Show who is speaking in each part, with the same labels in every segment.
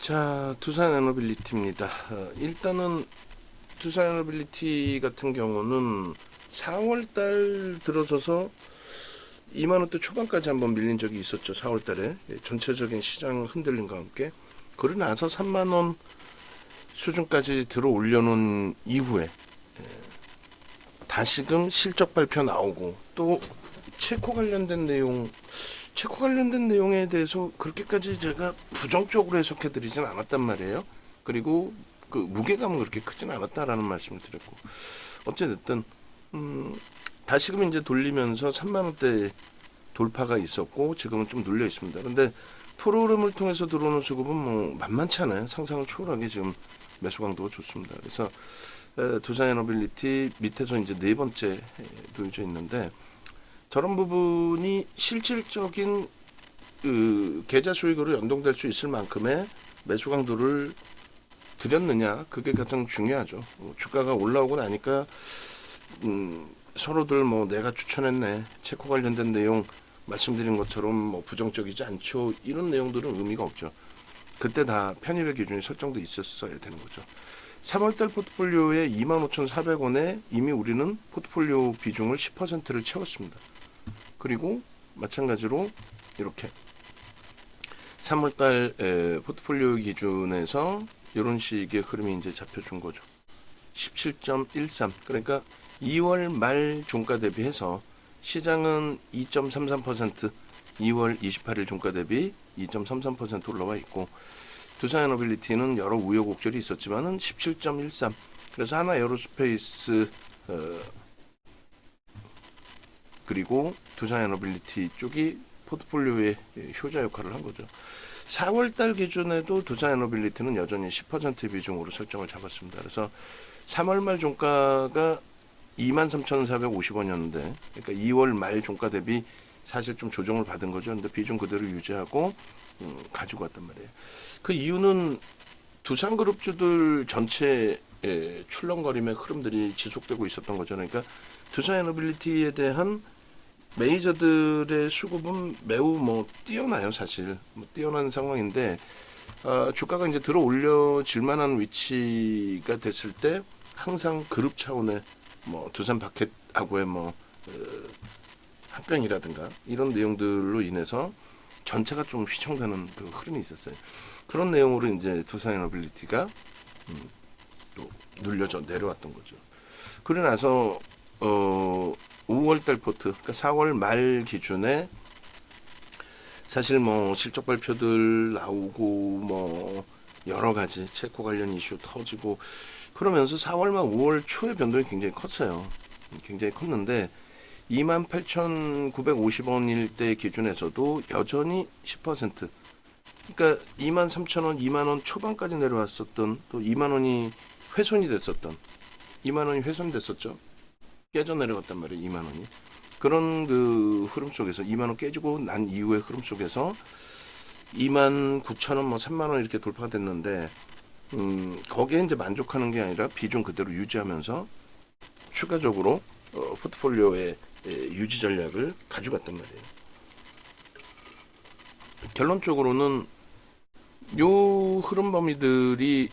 Speaker 1: 자, 두산에너빌리티입니다. 일단은 두산에너빌리티 같은 경우는 4월달 들어서서 2만원대 초반까지 한번 밀린 적이 있었죠. 4월달에 전체적인 시장 흔들림과 함께. 그러고 나서 3만원 수준까지 들어 올려놓은 이후에 다시금 실적 발표 나오고 또 체코 관련된 내용에 대해서 그렇게까지 제가 부정적으로 해석해드리진 않았단 말이에요. 그리고 그 무게감은 그렇게 크진 않았다라는 말씀을 드렸고, 어찌됐든 다시금 이제 돌리면서 3만 원대 돌파가 있었고 지금은 좀 눌려 있습니다. 근데 프로그램을 통해서 들어오는 수급은 뭐 만만치 않아요. 상상을 초월하게 지금 매수 강도가 좋습니다. 그래서 두산에너빌리티 밑에서 이제 네 번째 놓여져 있는데, 저런 부분이 실질적인 그 계좌 수익으로 연동될 수 있을 만큼의 매수 강도를 드렸느냐, 그게 가장 중요하죠. 주가가 올라오고 나니까 서로들 뭐 내가 추천했네, 체코 관련된 내용 말씀드린 것처럼 뭐 부정적이지 않죠, 이런 내용들은 의미가 없죠. 그때 다 편입의 기준이 설정돼 있었어야 되는 거죠. 3월달 포트폴리오에 25,400원에 이미 우리는 포트폴리오 비중을 10%를 채웠습니다. 그리고 마찬가지로 이렇게 3월달 포트폴리오 기준에서 이런 식의 흐름이 이제 잡혀준 거죠. 17.13. 그러니까 2월 말 종가 대비해서 시장은 2.33%, 2월 28일 종가 대비 2.33% 올라와 있고, 두산에너빌리티는 여러 우여곡절이 있었지만은 17.13. 그래서 하나 에어로스페이스 그리고 두산에너빌리티 쪽이 포트폴리오의 효자 역할을 한 거죠. 4월달 기준에도 두산에너빌리티는 여전히 10% 비중으로 설정을 잡았습니다. 그래서 3월 말 종가가 23,450원이었는데, 그러니까 2월 말 종가 대비 사실 좀 조정을 받은 거죠. 근데 비중 그대로 유지하고 가지고 왔단 말이에요. 그 이유는 두산그룹주들 전체의 출렁거림의 흐름들이 지속되고 있었던 거죠. 그러니까 두산에너빌리티에 대한 메이저들의 수급은 매우 뭐 뛰어나요. 사실 뭐 뛰어난 상황인데, 주가가 이제 들어 올려질 만한 위치가 됐을 때 항상 그룹 차원의 뭐 두산 바켓하고의 뭐 합병이라든가 이런 내용들로 인해서 전체가 좀 휘청되는 그 흐름이 있었어요. 그런 내용으로 이제 두산에너빌리티가 또 눌려져 내려왔던 거죠. 그러고 나서 5월달 포트, 그러니까 4월 말 기준에 사실 뭐 실적 발표들 나오고 뭐 여러 가지 체코 관련 이슈 터지고 그러면서 4월 말 5월 초의 변동이 굉장히 컸어요. 굉장히 컸는데 28,950원일 때 기준에서도 여전히 10%, 그러니까 23,000원, 2만원 초반까지 내려왔었던, 또 2만원이 훼손이 됐었던, 2만원이 훼손됐었죠. 깨져 내려갔단 말이에요. 2만원이. 그런 그 흐름 속에서 2만원 깨지고 난 이후의 흐름 속에서 29,000원, 뭐 3만원 이렇게 돌파가 됐는데, 거기에 이제 만족하는 게 아니라 비중 그대로 유지하면서 추가적으로 포트폴리오의 유지 전략을 가져갔단 말이에요. 결론적으로는 요 흐름 범위들이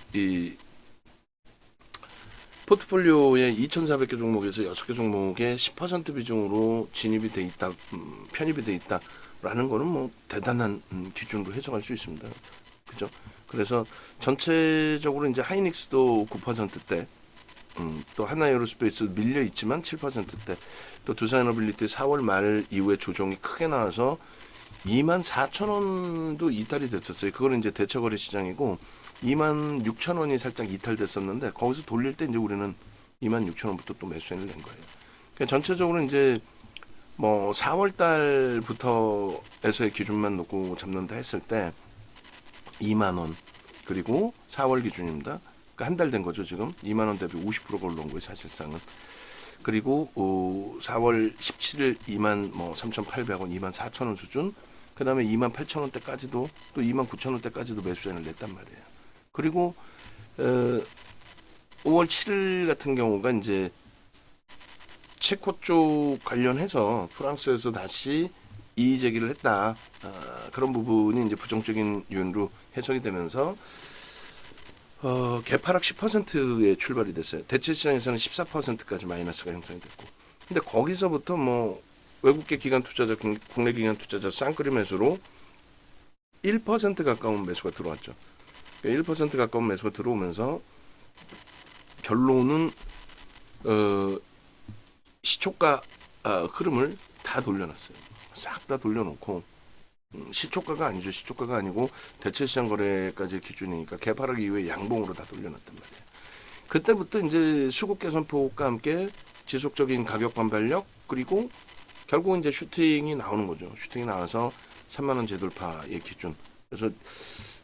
Speaker 1: 포트폴리오의 2,400개 종목에서 6개 종목에 10% 비중으로 진입이 돼 있다, 편입이 돼 있다라는 거는 뭐 대단한 기준으로 해석할 수 있습니다. 그죠? 그래서 전체적으로 이제 하이닉스도 9%대, 또 하나에어로스페이스 밀려 있지만 7%대, 또 두산에너빌리티 4월 말 이후에 조정이 크게 나와서 24,000원도 이탈이 됐었어요. 그거는 이제 대처거래 시장이고 26,000원이 살짝 이탈됐었는데, 거기서 돌릴 때 이제 우리는 26,000원부터 또 매수인을 낸 거예요. 그러니까 전체적으로 이제 뭐 4월 달부터에서의 기준만 놓고 잡는다 했을 때 2만 원, 그리고 4월 기준입니다. 그러니까 한 달 된 거죠. 지금 2만 원 대비 50%가 올라온 거예요, 사실상은. 그리고 4월 17일 2만 뭐 3,800원, 2만 4,000원 수준, 그 다음에 2만 8,000원대까지도, 또 2만 9,000원대까지도 매수인을 냈단 말이에요. 그리고 5월 7일 같은 경우가 이제 체코 쪽 관련해서 프랑스에서 다시 이의 제기를 했다. 그런 부분이 이제 부정적인 요인으로 해석이 되면서 개파락 10%에 출발이 됐어요. 대체 시장에서는 14%까지 마이너스가 형성이 됐고, 근데 거기서부터 뭐 외국계 기관 투자자, 국내 기관 투자자 쌍끌이 매수로 1% 가까운 매수가 들어왔죠. 1% 가까운 매수가 들어오면서 결론은 시초가 흐름을 다 돌려놨어요. 싹 다 돌려놓고, 시초가가 아니죠. 시초가가 아니고 대체시장 거래까지 기준이니까 개파락 이후에 양봉으로 다 돌려놨단 말이에요. 그때부터 이제 수급 개선폭과 함께 지속적인 가격 반발력, 그리고 결국은 이제 슈팅이 나오는 거죠. 슈팅이 나와서 3만 원 재돌파의 기준. 그래서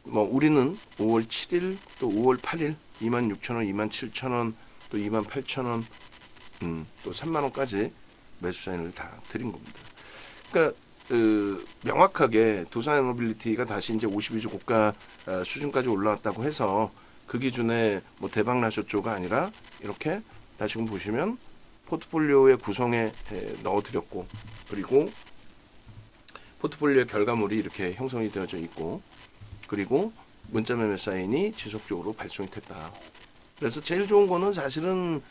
Speaker 1: 뭐 우리는 5월 7일 또 5월 8일 26,000원, 27,000원, 또 28,000원, 또 3만 원까지 매수 사인을 다 드린 겁니다. 그러니까 명확하게 두산에너빌리티가 다시 이제 52주 고가 수준까지 올라왔다고 해서 그 기준에 뭐 대박 나셨죠가 아니라 이렇게 다시금 보시면 포트폴리오의 구성에 넣어드렸고, 그리고 포트폴리오의 결과물이 이렇게 형성이 되어져 있고, 그리고 문자 매매 사인이 지속적으로 발송이 됐다. 그래서 제일 좋은 거는 사실은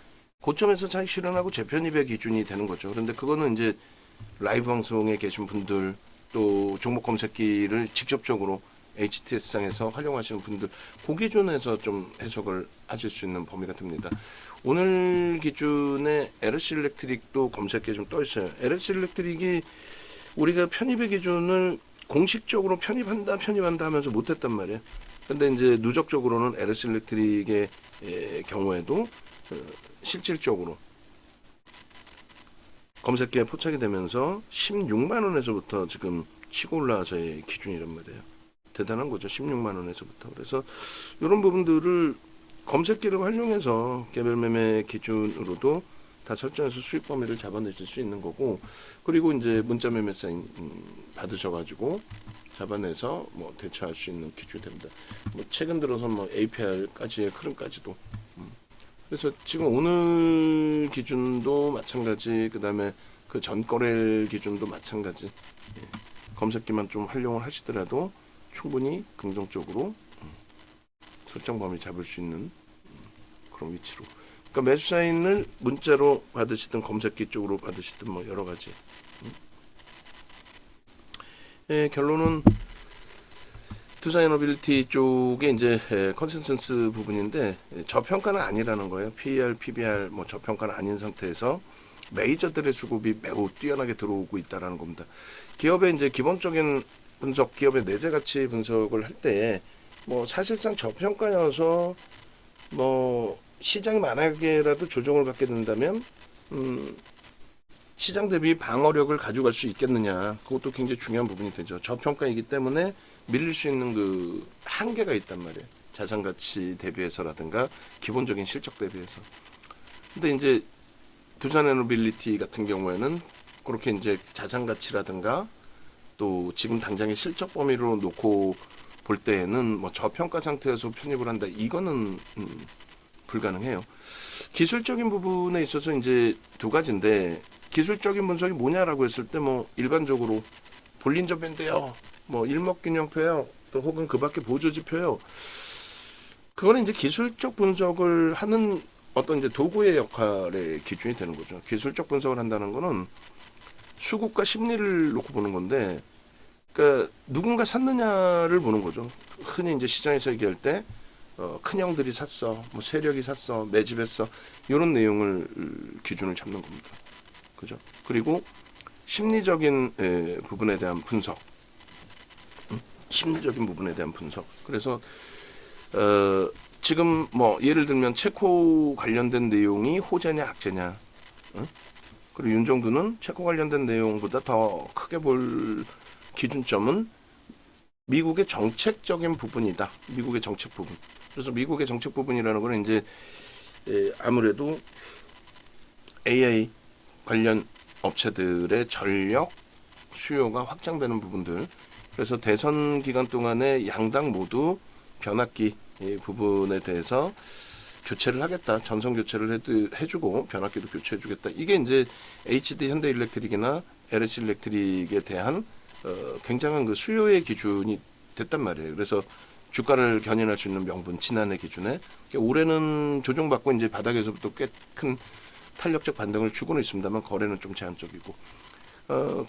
Speaker 1: 고점에서 차익 실현하고 재편입의 기준이 되는 거죠. 그런데 그거는 이제 라이브 방송에 계신 분들, 또 종목 검색기를 직접적으로 HTS상에서 활용하시는 분들, 그 기준에서 좀 해석을 하실 수 있는 범위가 됩니다. 오늘 기준에 LS 일렉트릭도 검색기에 좀 떠 있어요. LS 일렉트릭이 우리가 편입의 기준을 공식적으로 편입한다 하면서 못했단 말이에요. 근데 이제 누적적으로는 LS 일렉트릭의 경우에도 실질적으로 검색기에 포착이 되면서 16만 원에서부터 지금 치고 올라와서의 기준이란 말이에요. 대단한 거죠. 16만 원에서부터. 그래서 이런 부분들을 검색기를 활용해서 개별 매매 기준으로도 다 설정해서 수익 범위를 잡아내실 수 있는 거고, 그리고 이제 문자 매매 사인 받으셔가지고 잡아내서 뭐 대처할 수 있는 기준이 됩니다. 뭐 최근 들어서 뭐 APR까지의 흐름까지도. 그래서 지금 오늘 기준도 마찬가지, 그 다음에 그 전거래일 기준도 마찬가지. 검색기만 좀 활용을 하시더라도 충분히 긍정적으로 설정 범위 잡을 수 있는 그런 위치로. 그러니까 매수 사인을 문자로 받으시든 검색기 쪽으로 받으시든 뭐 여러 가지. 결론은 두산에너빌리티 쪽에 이제 컨센서스 부분인데 저평가는 아니라는 거예요. PER, PBR 뭐 저평가는 아닌 상태에서 메이저들의 수급이 매우 뛰어나게 들어오고 있다라는 겁니다. 기업의 이제 기본적인 분석, 기업의 내재 가치 분석을 할 때 뭐 사실상 저평가여서 뭐 시장이 만약에라도 조정을 받게 된다면 시장 대비 방어력을 가져갈 수 있겠느냐, 그것도 굉장히 중요한 부분이 되죠. 저평가이기 때문에 밀릴 수 있는 그 한계가 있단 말이에요. 자산 가치 대비해서라든가 기본적인 실적 대비해서. 근데 이제 두산에너빌리티 같은 경우에는 그렇게 이제 자산 가치라든가 또 지금 당장의 실적 범위로 놓고 볼 때에는 뭐 저평가 상태에서 편입을 한다, 이거는 불가능해요. 기술적인 부분에 있어서 이제 두 가지인데, 기술적인 분석이 뭐냐라고 했을 때 뭐 일반적으로 볼린저밴드요, 뭐 일목균형표요, 또 혹은 그 밖에 보조지표요. 그거는 이제 기술적 분석을 하는 어떤 이제 도구의 역할의 기준이 되는 거죠. 기술적 분석을 한다는 거는 수급과 심리를 놓고 보는 건데, 그러니까 누군가 샀느냐를 보는 거죠. 흔히 이제 시장에서 얘기할 때 큰 형들이 샀어, 뭐 세력이 샀어, 매집했어, 이런 내용을 기준을 잡는 겁니다. 그죠? 그리고 심리적인 부분에 대한 분석, 심리적인 부분에 대한 분석. 그래서 지금 뭐 예를 들면 체코 관련된 내용이 호재냐 악재냐, 그리고 윤정두는 체코 관련된 내용보다 더 크게 볼 기준점은 미국의 정책적인 부분이다. 미국의 정책 부분. 그래서 미국의 정책 부분이라는 거는 이제 아무래도 AI 관련 업체들의 전력 수요가 확장되는 부분들. 그래서 대선 기간 동안에 양당 모두 변압기 부분에 대해서 교체를 하겠다. 전선 교체를 해주고 변압기도 교체해주겠다. 이게 이제 HD 현대일렉트릭이나 LS 일렉트릭에 대한 굉장한 그 수요의 기준이 됐단 말이에요. 그래서 주가를 견인할 수 있는 명분 지난해 기준에 올해는 조정받고 이제 바닥에서부터 꽤 큰 탄력적 반등을 주고는 있습니다만 거래는 좀 제한적이고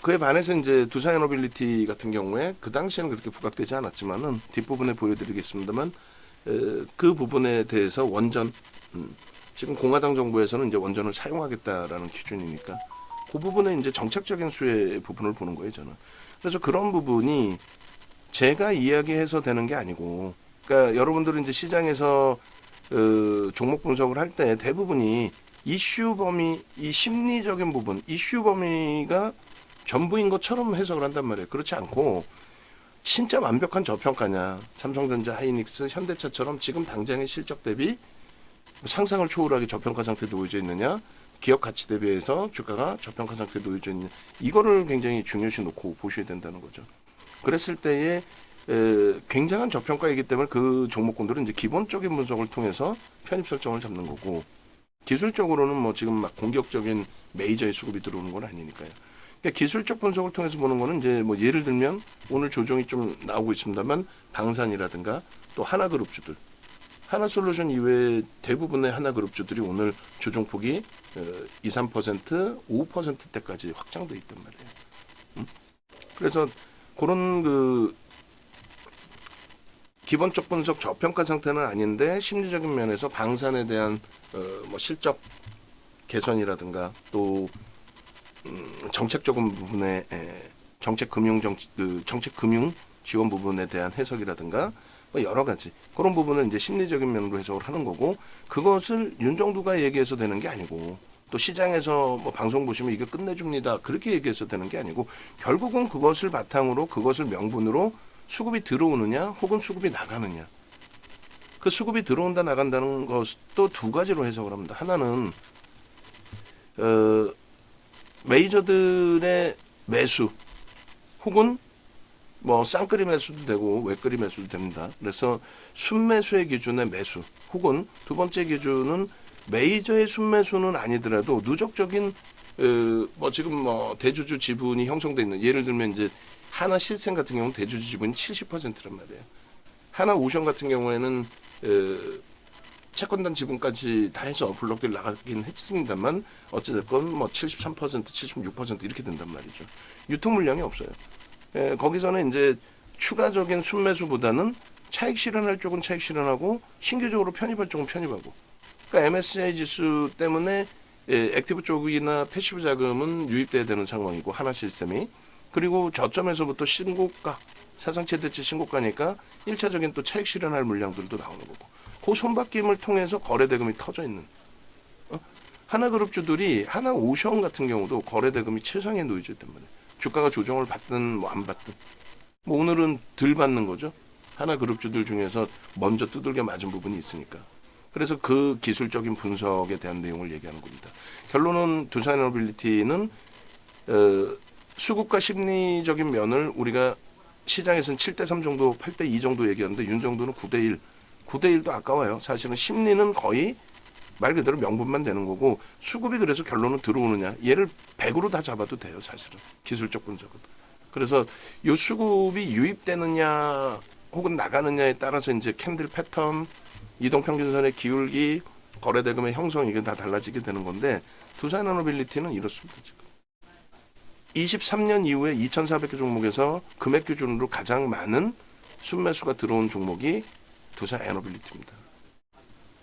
Speaker 1: 그에 반해서 이제 두산에너빌리티 같은 경우에 그 당시에는 그렇게 부각되지 않았지만은 뒷부분에 보여드리겠습니다만 그 부분에 대해서 원전 지금 공화당 정부에서는 이제 원전을 사용하겠다라는 기준이니까 그 부분에 이제 정책적인 수혜 부분을 보는 거예요 저는. 그래서 그런 부분이 제가 이야기해서 되는 게 아니고, 그러니까 여러분들은 이제 시장에서 종목 분석을 할 때 대부분이 이슈 범위, 이 심리적인 부분, 이슈 범위가 전부인 것처럼 해석을 한단 말이에요. 그렇지 않고 진짜 완벽한 저평가냐, 삼성전자, 하이닉스, 현대차처럼 지금 당장의 실적 대비 상상을 초월하게 저평가 상태에 놓여져 있느냐, 기업 가치 대비해서 주가가 저평가 상태에 놓여져 있느냐, 이거를 굉장히 중요시 놓고 보셔야 된다는 거죠. 그랬을 때에 굉장한 저평가이기 때문에 그 종목군들은 이제 기본적인 분석을 통해서 편입 설정을 잡는 거고, 기술적으로는 뭐 지금 막 공격적인 메이저의 수급이 들어오는 건 아니니까요. 그러니까 기술적 분석을 통해서 보는 거는 이제 뭐 예를 들면 오늘 조정이 좀 나오고 있습니다만 방산이라든가 또 하나그룹주들, 하나솔루션 이외에 대부분의 하나그룹주들이 오늘 조정폭이 2, 3%, 5%대까지 확장돼 있단 말이에요. 그래서 그런 그 기본적 분석 저평가 상태는 아닌데 심리적인 면에서 방산에 대한 뭐 실적 개선이라든가 또 정책적인 부분에 정책 금융 지원 부분에 대한 해석이라든가 뭐 여러 가지 그런 부분을 이제 심리적인 면으로 해석을 하는 거고, 그것을 윤정두가 얘기해서 되는 게 아니고 또 시장에서 뭐 방송 보시면 이게 끝내줍니다 그렇게 얘기해서 되는 게 아니고, 결국은 그것을 바탕으로 그것을 명분으로 수급이 들어오느냐 혹은 수급이 나가느냐, 그 수급이 들어온다 나간다는 것도 두 가지로 해석을 합니다. 하나는 메이저들의 매수 혹은 뭐 쌍끌이 매수도 되고 외끌이 매수도 됩니다. 그래서 순매수의 기준의 매수 혹은 두 번째 기준은 메이저의 순매수는 아니더라도 누적적인 뭐 지금 뭐 대주주 지분이 형성돼 있는, 예를 들면 이제 하나 실생 같은 경우는 대주주 지분이 70%란 말이에요. 하나 오션 같은 경우에는 채권단 지분까지 다 해서 블록들이 나가긴 했습니다만 어찌됐건 뭐 73%, 76% 이렇게 된단 말이죠. 유통 물량이 없어요. 거기서는 이제 추가적인 순매수보다는 차익 실현할 쪽은 차익 실현하고 신규적으로 편입할 쪽은 편입하고, 그러니까 MSCI 지수 때문에 액티브 쪽이나 패시브 자금은 유입돼야 되는 상황이고 하나 시스템이, 그리고 저점에서부터 신고가, 사상 최대치 신고가니까 1차적인 또 차익 실현할 물량들도 나오는 거고, 그 손바뀜을 통해서 거래대금이 터져 있는 하나그룹주들이, 하나오션 같은 경우도 거래대금이 최상에 놓여져 있단 말이에요. 주가가 조정을 받든 뭐 안 받든 뭐 오늘은 덜 받는 거죠. 하나그룹주들 중에서 먼저 두들겨 맞은 부분이 있으니까. 그래서 그 기술적인 분석에 대한 내용을 얘기하는 겁니다. 결론은 두산에너빌리티는 수급과 심리적인 면을 우리가 시장에서는 7대3 정도, 8대2 정도 얘기하는데 윤정도는 9대1. 9대1도 아까워요. 사실은 심리는 거의 말 그대로 명분만 되는 거고, 수급이 그래서 결론은 들어오느냐, 얘를 100으로 다 잡아도 돼요. 사실은 기술적 분석은. 그래서 이 수급이 유입되느냐 혹은 나가느냐에 따라서 이제 캔들 패턴, 이동평균선의 기울기, 거래대금의 형성, 이게 다 달라지게 되는 건데, 두산에너빌리티는 이렇습니다. 지금 23년 이후에 2,400개 종목에서 금액 기준으로 가장 많은 순매수가 들어온 종목이 두산에너빌리티입니다.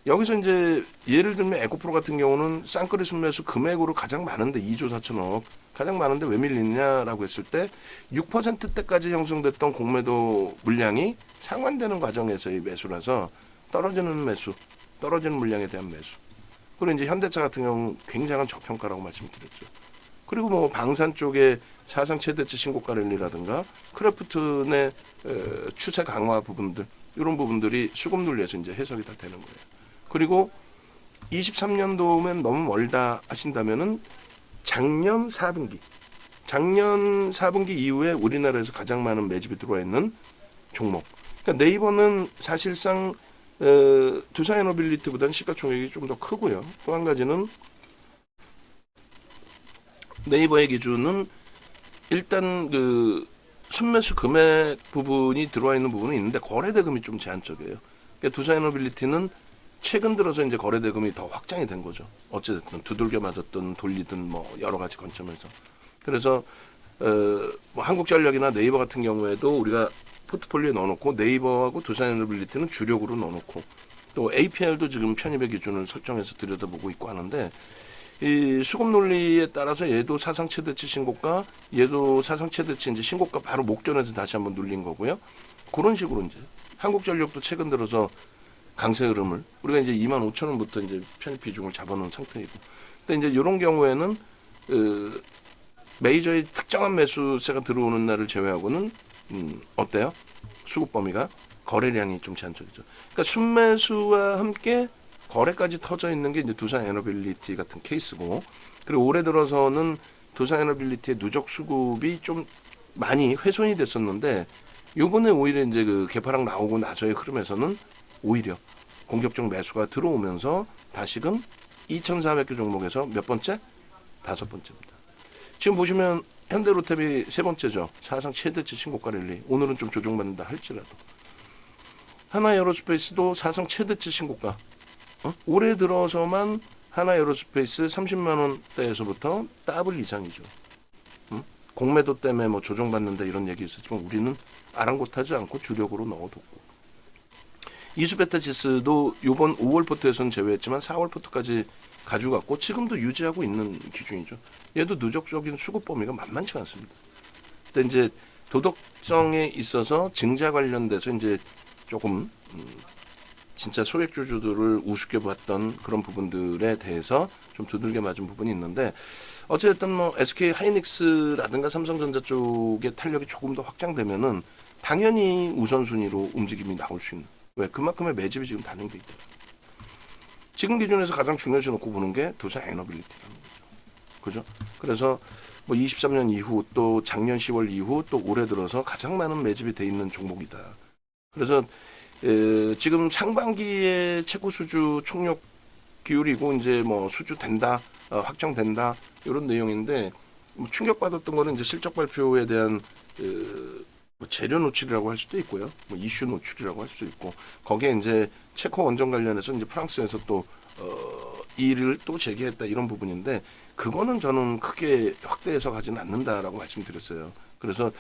Speaker 1: 여기서 이제 예를 들면 에코프로 같은 경우는 쌍끌이 순매수 금액으로 가장 많은데 2조 4천억 가장 많은데 왜 밀리냐라고 했을 때 6%대까지 형성됐던 공매도 물량이 상환되는 과정에서의 매수라서 떨어지는 매수, 떨어지는 물량에 대한 매수. 그리고 이제 현대차 같은 경우는 굉장한 저평가라고 말씀드렸죠. 그리고 뭐 방산 쪽에 사상 최대치 신고가 랠리라든가 크래프트 내 추세 강화 부분들, 이런 부분들이 수급 논리에서 이제 해석이 다 되는 거예요. 그리고 23년도면 너무 멀다 하신다면은 작년 4분기 이후에 우리나라에서 가장 많은 매집이 들어와 있는 종목. 그러니까 네이버는 사실상 두산에너빌리티보다는 시가총액이 좀 더 크고요. 또 한 가지는 네이버의 기준은 일단 그 순매수 금액 부분이 들어와 있는 부분이 있는데 거래 대금이 좀 제한적이에요. 그러니까 두산에너빌리티는 최근 들어서 이제 거래 대금이 더 확장이 된 거죠. 어쨌든 두들겨 맞았든 돌리든 뭐 여러 가지 관점에서. 그래서 뭐 한국전력이나 네이버 같은 경우에도 우리가 포트폴리오에 넣어놓고 네이버하고 두산에너빌리티는 주력으로 넣어놓고 또 APR도 지금 편입의 기준을 설정해서 들여다보고 있고 하는데 이 수급 논리에 따라서 얘도 사상 최대치 신고가, 얘도 사상 최대치 이제 신고가 바로 목전에서 다시 한번 눌린 거고요. 그런 식으로 이제 한국전력도 최근 들어서 강세 흐름을 우리가 이제 25,000원부터 이제 편입 비중을 잡아놓은 상태이고, 근데 이제 이런 경우에는 메이저의 특정한 매수세가 들어오는 날을 제외하고는 어때요? 수급 범위가 거래량이 좀 제한적이죠. 그러니까 순매수와 함께 거래까지 터져 있는 게 이제 두산에너빌리티 같은 케이스고, 그리고 올해 들어서는 두산에너빌리티의 누적 수급이 좀 많이 훼손이 됐었는데 요번에 오히려 이제 그 개파락 나오고 나서의 흐름에서는 오히려 공격적 매수가 들어오면서 다시금 2,400개 종목에서 몇 번째? 5번째입니다. 지금 보시면 현대로템이 3번째죠. 사상 최대치 신고가 랠리. 오늘은 좀 조정받는다 할지라도. 하나에어로스페이스도 사상 최대치 신고가. 올해 들어서만 하나에어로스페이스 30만 원대에서부터 더블 이상이죠. 공매도 때문에 뭐 조정받는다 이런 얘기 있었지만 우리는 아랑곳하지 않고 주력으로 넣어뒀고, 이수베타지수도 이번 5월부터에서는 제외했지만 4월부터까지 가져갔고 지금도 유지하고 있는 기준이죠. 얘도 누적적인 수급 범위가 만만치 않습니다. 근데 이제 도덕성에 있어서 증자 관련돼서 이제 조금 진짜 소액주주들을 우습게 봤던 그런 부분들에 대해서 좀 두들겨 맞은 부분이 있는데, 어쨌든 뭐 SK 하이닉스라든가 삼성전자 쪽의 탄력이 조금 더 확장되면은 당연히 우선순위로 움직임이 나올 수 있는, 왜 그만큼의 매집이 지금 단행돼 있다. 지금 기준에서 가장 중요시 놓고 보는 게 두산에너빌리티라는 거죠. 그죠? 그래서 뭐 23년 이후 또 작년 10월 이후 또 올해 들어서 가장 많은 매집이 돼 있는 종목이다. 그래서 지금 상반기에 최고 수주 총력 기울이고 이제 뭐 수주 된다, 확정된다 이런 내용인데, 뭐 충격받았던 거는 이제 실적 발표에 대한 뭐 재료 노출이라고 할 수도 있고요, 뭐 이슈 노출이라고 할 수 있고, 거기에 이제 체코 원전 관련해서 이제 프랑스에서 또 이의를 또 제기했다 이런 부분인데, 그거는 저는 크게 확대해서 가지는 않는다라고 말씀드렸어요. 그래서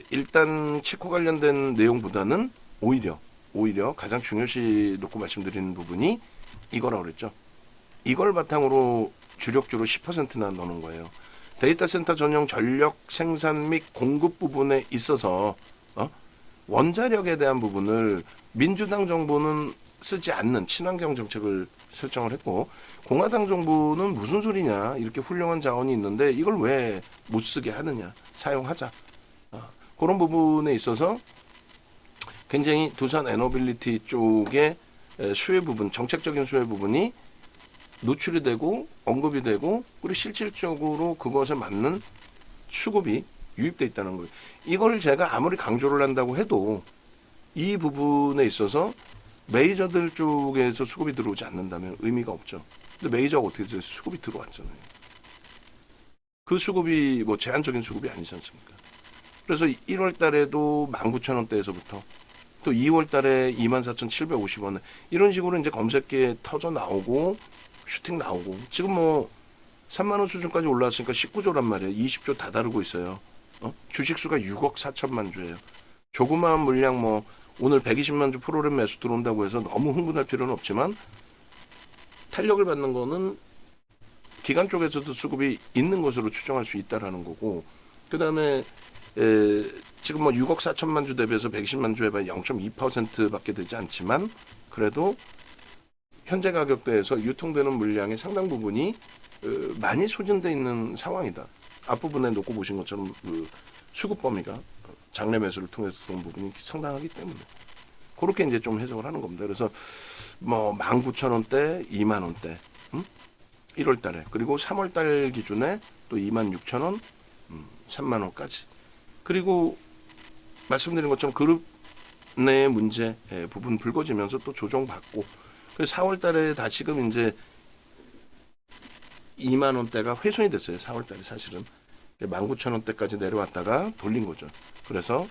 Speaker 1: 일단 체코 관련된 내용보다는 오히려 가장 중요시 놓고 말씀드리는 부분이 이거라고 그랬죠. 이걸 바탕으로 주력주로 10%나 넣는 거예요. 데이터 센터 전용 전력 생산 및 공급 부분에 있어서 원자력에 대한 부분을 민주당 정부는 쓰지 않는 친환경 정책을 설정을 했고, 공화당 정부는 무슨 소리냐, 이렇게 훌륭한 자원이 있는데 이걸 왜 못 쓰게 하느냐, 사용하자. 그런 부분에 있어서 굉장히 두산 에너빌리티 쪽의 수혜 부분, 정책적인 수혜 부분이 노출이 되고 언급이 되고, 그리고 실질적으로 그것에 맞는 수급이 유입돼 있다는 거예요. 이걸 제가 아무리 강조를 한다고 해도 이 부분에 있어서 메이저들 쪽에서 수급이 들어오지 않는다면 의미가 없죠. 근데 메이저가 어떻게 돼서 수급이 들어왔잖아요. 그 수급이 뭐 제한적인 수급이 아니지 않습니까? 그래서 1월 달에도 19,000원대에서부터 또 2월 달에 24,750원에 이런 식으로 이제 검색기에 터져 나오고 슈팅 나오고, 지금 뭐 3만 원 수준까지 올라왔으니까 19조란 말이에요. 20조 다 다루고 있어요. 주식수가 6억 4천만 주예요. 조그마한 물량, 뭐 오늘 120만 주 프로그램 매수 들어온다고 해서 너무 흥분할 필요는 없지만 탄력을 받는 거는 기관 쪽에서도 수급이 있는 것으로 추정할 수 있다라는 거고, 그 다음에 지금 뭐 6억 4천만 주 대비해서 120만 주 해봐야 0.2%밖에 되지 않지만, 그래도 현재 가격대에서 유통되는 물량의 상당 부분이 많이 소진되어 있는 상황이다. 앞부분에 놓고 보신 것처럼 그 수급 범위가 장래 매수를 통해서 들어온 부분이 상당하기 때문에 그렇게 이제 좀 해석을 하는 겁니다. 그래서 뭐 19,000원대, 2만원대 1월 달에, 그리고 3월 달 기준에 또 26,000원, 3만원까지. 그리고 말씀드린 것처럼 그룹 내 문제 부분 불거지면서 또 조정받고, 그래서 4월 달에 다시금 이제 2만 원대가 훼손이 됐어요. 4월 달에 사실은. 19,000원대까지 내려왔다가 돌린 거죠. 그래서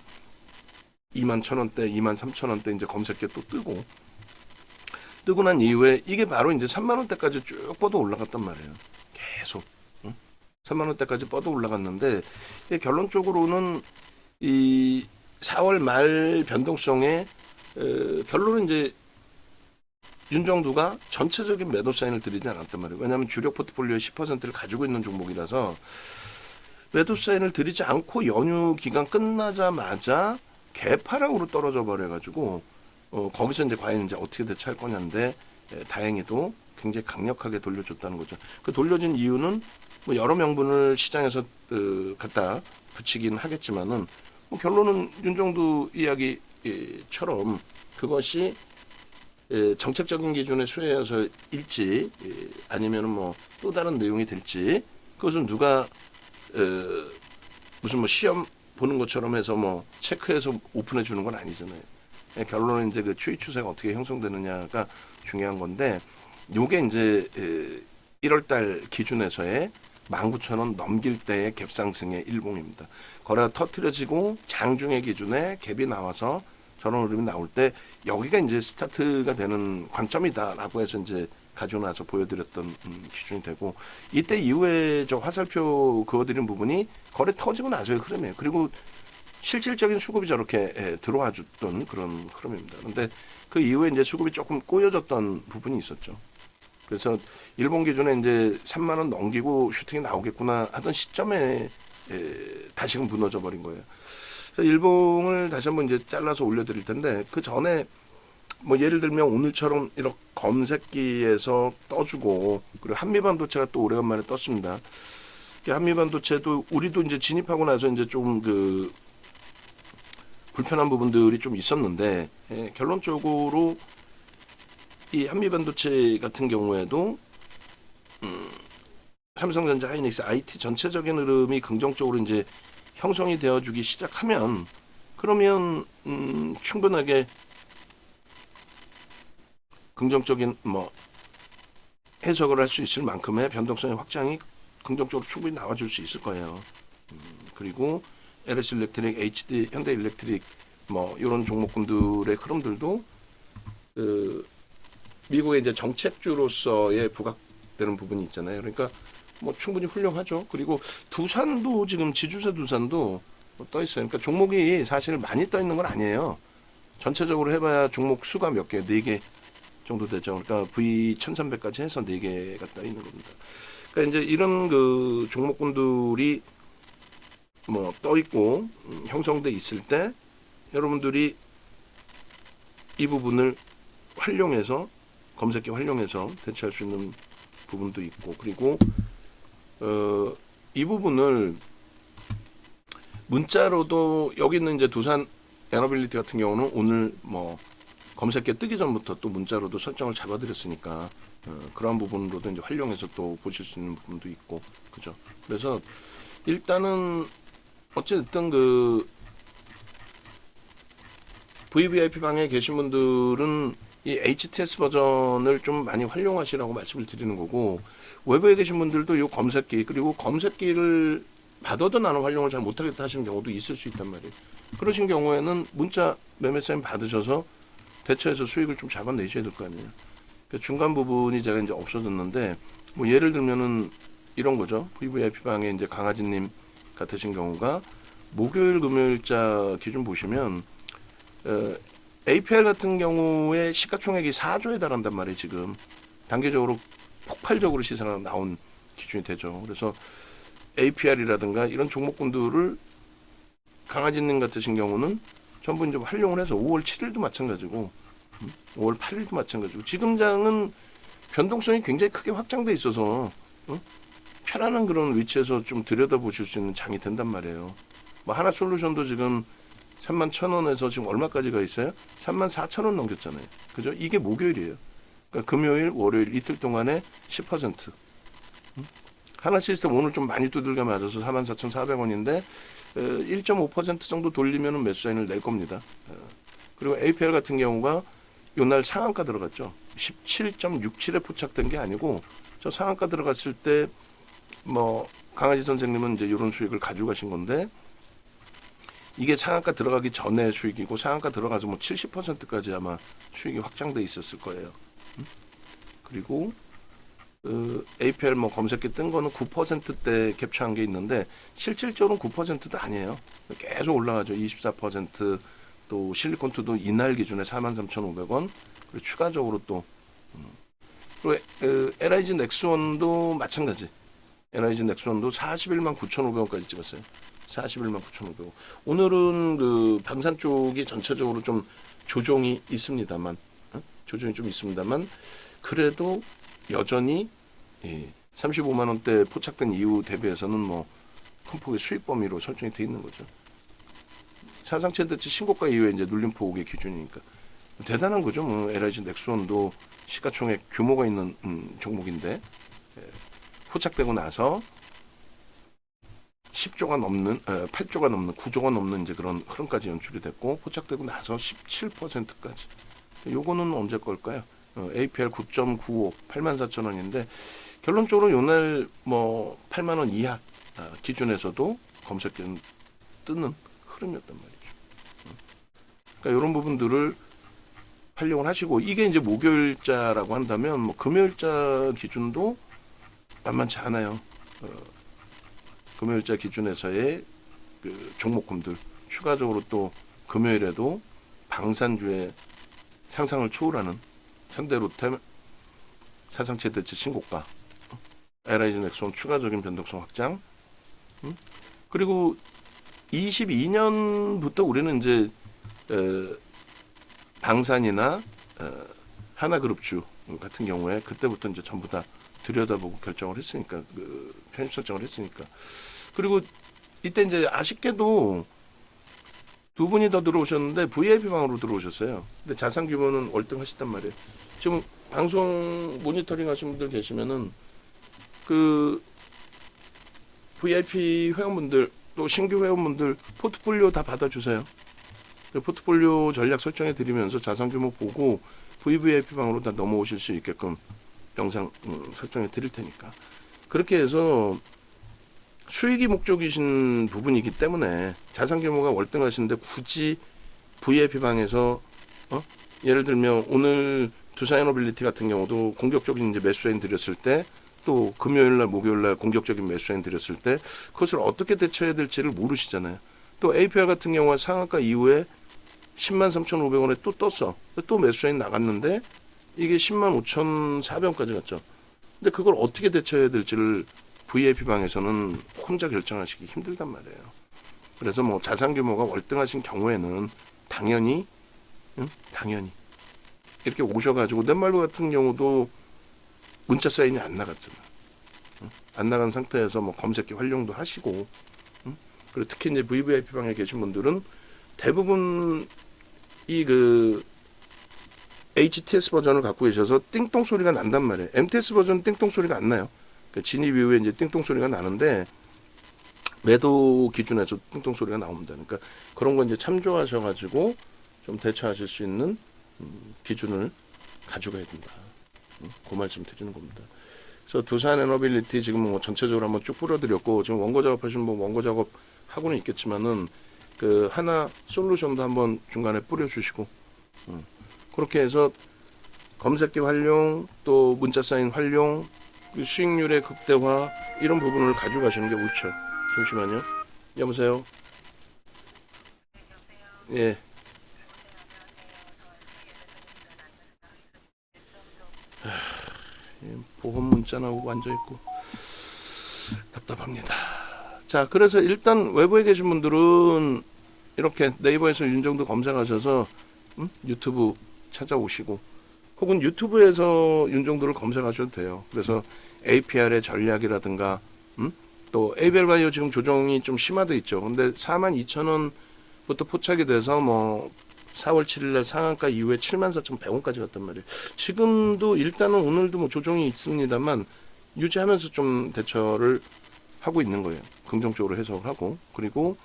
Speaker 1: 21,000원대, 23,000원대 이제 검색계 또 뜨고 난 이후에 이게 바로 이제 3만 원대까지 쭉 뻗어 올라갔단 말이에요. 계속 3만 원대까지 뻗어 올라갔는데 결론적으로는 이 4월 말 변동성에 결론은 이제 윤정두가 전체적인 매도 사인을 드리지 않았단 말이에요. 왜냐하면 주력 포트폴리오의 10%를 가지고 있는 종목이라서 매도 사인을 드리지 않고 연휴 기간 끝나자마자 개파락으로 떨어져 버려가지고 거기서 이제 과연 이제 어떻게 대처할 거냐인데 다행히도 굉장히 강력하게 돌려줬다는 거죠. 그 돌려진 이유는 뭐 여러 명분을 시장에서 갖다 붙이긴 하겠지만은 뭐 결론은 윤정두 이야기처럼 그것이 정책적인 기준의 수혜여서일지 아니면은 뭐 또 다른 내용이 될지 그것은 누가 무슨 뭐 시험 보는 것처럼 해서 뭐 체크해서 오픈해 주는 건 아니잖아요. 결론은 이제 그 추이 추세가 어떻게 형성되느냐가 중요한 건데 요게 이제 1월달 기준에서의 19,000원 넘길 때의 갭상승의 일봉입니다. 거래가 터트려지고 장중의 기준에 갭이 나와서 저런 흐름이 나올 때 여기가 이제 스타트가 되는 관점이다라고 해서 이제 가지고 나서 보여드렸던 기준이 되고 이때 이후에 저 화살표 그어드린 부분이 거래 터지고 나서의 흐름이에요. 그리고 실질적인 수급이 저렇게 들어와 줬던 그런 흐름입니다. 그런데 그 이후에 이제 수급이 조금 꼬여졌던 부분이 있었죠. 그래서 일본 기준에 이제 3만 원 넘기고 슈팅이 나오겠구나 하던 시점에 다시금 무너져 버린 거예요. 그래서 일봉을 다시 한번 이제 잘라서 올려드릴 텐데 그 전에 뭐 예를 들면 오늘처럼 이렇게 검색기에서 떠주고 그리고 한미반도체가 또 오래간만에 떴습니다. 한미반도체도 우리도 이제 진입하고 나서 이제 좀 그 불편한 부분들이 좀 있었는데 결론적으로 이 한미반도체 같은 경우에도 삼성전자, 하이닉스, IT 전체적인 흐름이 긍정적으로 이제 형성이 되어주기 시작하면 그러면 충분하게 긍정적인 뭐 해석을 할 수 있을 만큼의 변동성의 확장이 긍정적으로 충분히 나와줄 수 있을 거예요. 그리고 LS 일렉트릭, HD, 현대 일렉트릭 뭐 이런 종목군들의 흐름들도 미국의 이제 정책주로서의 부각되는 부분이 있잖아요. 그러니까 뭐 충분히 훌륭하죠. 그리고 두산도 지금 지주사 두산도 떠 있어요. 그러니까 종목이 사실 많이 떠 있는 건 아니에요. 전체적으로 해봐야 종목 수가 몇 개, 4개 정도 되죠. 그러니까 V1300까지 해서 4개가 떠 있는 겁니다. 그러니까 이제 이런 그 종목군들이 뭐 떠 있고 형성돼 있을 때 여러분들이 이 부분을 활용해서 검색기 활용해서 대처할 수 있는 부분도 있고 그리고 이 부분을 문자로도 여기 있는 이제 두산 에너빌리티 같은 경우는 오늘 뭐 검색기 뜨기 전부터 또 문자로도 설정을 잡아드렸으니까 그런 부분으로도 이제 활용해서 또 보실 수 있는 부분도 있고 그죠. 그래서 일단은 어쨌든 그 VVIP 방에 계신 분들은 이 HTS 버전을 좀 많이 활용하시라고 말씀을 드리는 거고 외부에 계신 분들도 이 검색기 그리고 검색기를 받아도 나는 활용을 잘 못하겠다 하시는 경우도 있을 수 있단 말이에요. 그러신 경우에는 문자 매매 사인 받으셔서 대처해서 수익을 좀 잡아내셔야 될 거 아니에요. 그러니까 중간 부분이 제가 이제 없어졌는데 뭐 예를 들면은 이런 거죠. VVIP 방에 이제 강아지님 같으신 경우가 목요일 금요일자 기준 보시면 APR 같은 경우에 시가총액이 4조에 달한단 말이에요. 지금 단계적으로 폭발적으로 시세가 나온 기준이 되죠. 그래서 APR이라든가 이런 종목군들을 강아지님 같으신 경우는 전부 이제 활용을 해서 5월 7일도 마찬가지고 5월 8일도 마찬가지고 지금 장은 변동성이 굉장히 크게 확장돼 있어서 편안한 그런 위치에서 좀 들여다보실 수 있는 장이 된단 말이에요. 뭐 하나솔루션도 지금 31,000원에서 지금 얼마까지 가 있어요? 34,000원 넘겼잖아요. 그죠? 이게 목요일이에요. 그러니까 금요일, 월요일 이틀 동안에 10%. 하나시스템 오늘 좀 많이 두들겨 맞아서 44,400원인데 1.5% 정도 돌리면 매수사인을 낼 겁니다. 그리고 APR 같은 경우가 요날 상한가 들어갔죠. 17.67에 포착된 게 아니고 저 상한가 들어갔을 때 뭐 강아지 선생님은 이제 이런 수익을 가져가신 건데 이게 상한가 들어가기 전에 수익이고 상한가 들어가서 뭐 70%까지 아마 수익이 확장돼 있었을 거예요. 그리고 APR 뭐 검색기 뜬 거는 9%대 캡처한 게 있는데 실질적으로는 9%도 아니에요. 계속 올라가죠. 24%또 실리콘투도 이날 기준에 43,500원. 그리고 추가적으로 또 그리고 LIG 넥스원도 마찬가지. LIG 넥스원도 41만 9,500원까지 찍었어요. 41만 9,500원. 오늘은 그 방산 쪽이 전체적으로 좀 조정이 있습니다만, 조정이 좀 있습니다만, 그래도 여전히 35만 원대 포착된 이후 대비해서는 뭐 큰 폭의 수익 범위로 설정이 돼 있는 거죠. 사상 최대치 신고가 이후에 이제 눌림 폭의 기준이니까 대단한 거죠. 뭐 LIG 넥스원도 시가총액 규모가 있는 종목인데 포착되고 나서 10조가 넘는 8조가 넘는 9조가 넘는 이제 그런 흐름까지 연출이 됐고 포착되고 나서 17%까지. 요거는 언제 걸까요? APR 9.95 84,000원인데 결론적으로 요날 뭐 8만 원 이하 기준에서도 검색기는 뜨는 흐름이었단 말이죠. 그러니까 이런 부분들을 활용을 하시고 이게 이제 목요일자라고 한다면 뭐 금요일자 기준도 만만치 않아요. 금요일자 기준에서의 그 종목군들 추가적으로 또 금요일에도 방산주의 상상을 초월하는 현대로템 사상 최대치 신고가, LIG 넥스원 추가적인 변동성 확장, 그리고 22년부터 우리는 이제 방산이나 하나그룹주 같은 경우에 그때부터 이제 전부 다 들여다보고 결정을 했으니까 그 편입 설정을 했으니까 그리고 이때 이제 아쉽게도 두 분이 더 들어오셨는데 VIP 방으로 들어오셨어요. 근데 자산 규모는 월등하시단 말이에요. 지금 방송 모니터링 하시는 분들 계시면은 그 VIP 회원분들 또 신규 회원분들 포트폴리오 다 받아주세요. 포트폴리오 전략 설정해 드리면서 자산 규모 보고 VVIP 방으로 다 넘어오실 수 있게끔 영상 설정해 드릴 테니까 그렇게 해서 수익이 목적이신 부분이기 때문에 자산 규모가 월등하신데 굳이 VIP 방에서 예를 들면 오늘 두산에너빌리티 같은 경우도 공격적인 이제 매수인 드렸을 때 또 금요일날 목요일날 공격적인 매수인 드렸을 때 그것을 어떻게 대처해야 될지를 모르시잖아요. 또 APR 같은 경우가 상한가 이후에 10만 3,500원에 또 떴어. 또 매수인 나갔는데 이게 10만 5,400원까지 갔죠. 근데 그걸 어떻게 대처해야 될지를 VIP 방에서는 혼자 결정하시기 힘들단 말이에요. 그래서 뭐 자산 규모가 월등하신 경우에는 당연히 이렇게 오셔가지고 넷말로 같은 경우도 문자 사인이 안 나갔잖아. 안 나간 상태에서 뭐 검색기 활용도 하시고 그리고 특히 이제 VVIP 방에 계신 분들은 대부분 이 그 HTS 버전을 갖고 계셔서 띵동 소리가 난단 말이에요. MTS 버전은 띵동 소리가 안 나요. 그 진입 이후에 이제 띵동 소리가 나는데 매도 기준에서 띵동 소리가 나옵니다. 그러니까 그런 거 이제 참조하셔가지고 좀 대처하실 수 있는 기준을 가져가야 된다. 그 말씀 드리는 겁니다. 그래서 두산에너빌리티 지금 뭐 전체적으로 한번 쭉 뿌려드렸고 지금 원고 작업하시는 분 원고 작업 하고는 있겠지만은 그 하나 솔루션도 한번 중간에 뿌려주시고 그렇게 해서 검색기 활용 또 문자 사인 활용 수익률의 극대화 이런 부분을 가져가시는 게 옳죠. 잠시만요. 여보세요. 예. 보험 문자 나오고 앉아있고 답답합니다. 자, 그래서 일단 외부에 계신 분들은 이렇게 네이버에서 윤정도 검색하셔서 유튜브 찾아오시고 혹은 유튜브에서 윤정도를 검색하셔도 돼요. 그래서 APR의 전략이라든가 또 에이벨바이오 지금 조정이 좀 심화돼 있죠. 근데 42,000원부터 포착이 돼서 뭐 4월 7일날 상한가 이후에 74,100원까지 갔단 말이에요. 지금도 일단은 오늘도 뭐 조정이 있습니다만 유지하면서 좀 대처를 하고 있는 거예요. 긍정적으로 해석을 하고 그리고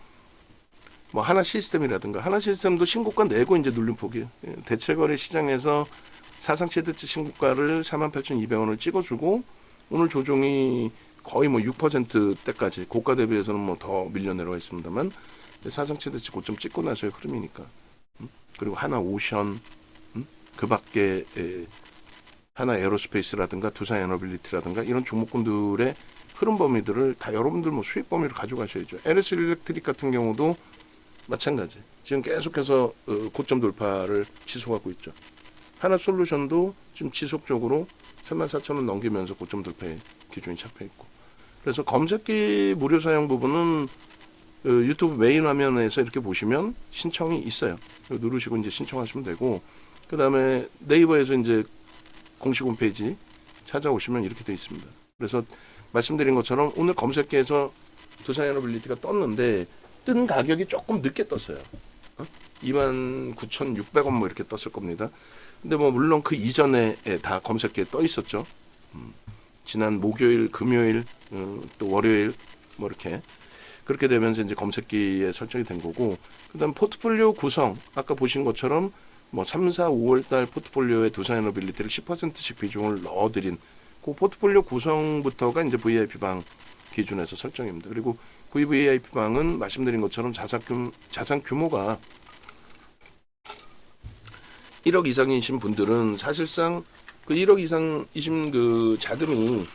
Speaker 1: 뭐 하나 시스템이라든가 하나 시스템도 신고가 내고 이제 눌림폭이에요. 대체거래 시장에서 사상 최대치 신고가를 48,200원을 찍어주고 오늘 조정이 거의 뭐 6%대까지 고가 대비해서는 뭐 더 밀려 내려와 있습니다만 사상 최대치 고점 찍고 나서의 흐름이니까. 그리고 하나 오션, 그 밖에 하나 에어로스페이스라든가 두산 에너빌리티라든가 이런 종목군들의 흐름 범위들을 다 여러분들 뭐 수익 범위로 가져가셔야죠. LS 일렉트릭 같은 경우도 마찬가지. 지금 계속해서 고점 돌파를 지속하고 있죠. 하나 솔루션도 지금 지속적으로 34,000원 넘기면서 고점 돌파의 기준이 잡혀 있고. 그래서 검색기 무료 사용 부분은 유튜브 메인 화면에서 이렇게 보시면 신청이 있어요. 누르시고 이제 신청하시면 되고, 그 다음에 네이버에서 이제 공식 홈페이지 찾아오시면 이렇게 되어 있습니다. 그래서 말씀드린 것처럼 오늘 검색기에서 두산에너빌리티가 떴는데 뜬 가격이 조금 늦게 떴어요. 29,600원 뭐 이렇게 떴을 겁니다. 근데 뭐 물론 그 이전에 다 검색기에 떠 있었죠. 지난 목요일, 금요일, 또 월요일 뭐 이렇게 그렇게 되면서 이제 검색기에 설정이 된 거고, 그다음 포트폴리오 구성 아까 보신 것처럼 뭐 3, 4, 5월 달 포트폴리오에 두산에너빌리티를 10%씩 비중을 넣어드린 그 포트폴리오 구성부터가 이제 VIP 방 기준에서 설정입니다. 그리고 VIP 방은 말씀드린 것처럼 자산 규모가 1억 이상이신 분들은 사실상 그 1억 이상이신 그 자금이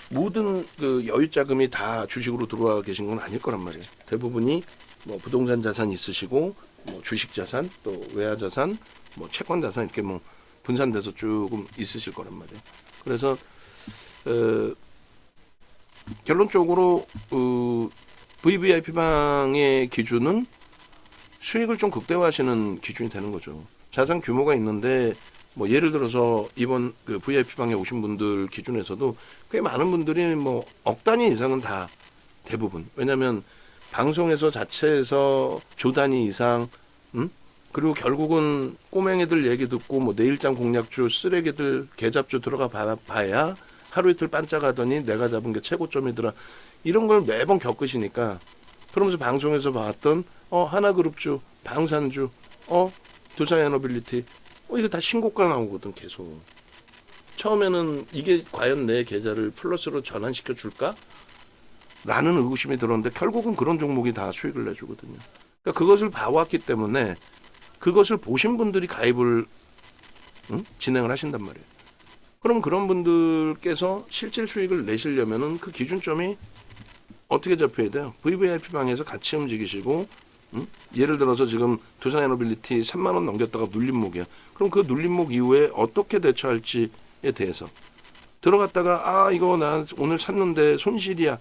Speaker 1: 모든 그 여유 자금이 다 주식으로 들어와 계신 건 아닐 거란 말이에요. 대부분이 뭐 부동산 자산 있으시고 뭐 주식 자산 또 외화 자산 뭐 채권 자산 이렇게 뭐 분산돼서 조금 있으실 거란 말이에요. 그래서 결론적으로 VVIP 방의 기준은 수익을 좀 극대화하시는 기준이 되는 거죠. 자산 규모가 있는데 뭐 예를 들어서 이번 그 VIP 방에 오신 분들 기준에서도 꽤 많은 분들이 뭐 억 단위 이상은 다 대부분. 왜냐하면 방송에서 자체에서 조 단위 이상, 그리고 결국은 꼬맹이들 얘기 듣고 뭐 내일장 공략주 쓰레기들 계잡주 들어가 봐야 하루 이틀 반짝하더니 내가 잡은 게 최고점이더라. 이런 걸 매번 겪으시니까 그러면서 방송에서 봤던 하나그룹주, 방산주, 두산에너빌리티 이거 다 신고가 나오거든 계속. 처음에는 이게 과연 내 계좌를 플러스로 전환시켜 줄까? 라는 의구심이 들었는데 결국은 그런 종목이 다 수익을 내주거든요. 그러니까 그것을 봐왔기 때문에 그것을 보신 분들이 가입을 진행을 하신단 말이에요. 그럼 그런 분들께서 실질 수익을 내시려면은 그 기준점이 어떻게 잡혀야 돼요? VVIP 방에서 같이 움직이시고, 예를 들어서 지금 두산에너빌리티 3만 원 넘겼다가 눌림목이야. 그럼 그 눌림목 이후에 어떻게 대처할지에 대해서 들어갔다가 이거 나 오늘 샀는데 손실이야.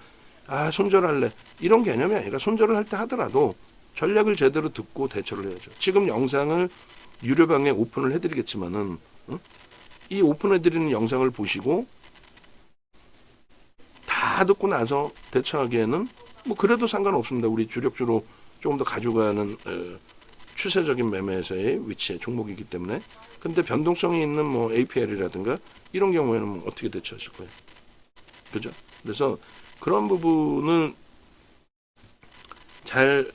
Speaker 1: 손절할래. 이런 개념이 아니라 손절을 할 때 하더라도 전략을 제대로 듣고 대처를 해야죠. 지금 영상을 유료방에 오픈을 해드리겠지만은 이 오픈해드리는 영상을 보시고 다 듣고 나서 대처하기에는 뭐 그래도 상관없습니다. 우리 주력주로 조금 더 가져가는 추세적인 매매에서의 위치의 종목이기 때문에. 근데 변동성이 있는 뭐 APL이라든가 이런 경우에는 뭐 어떻게 대처하실 거예요? 그죠? 그래서 그런 부분을 잘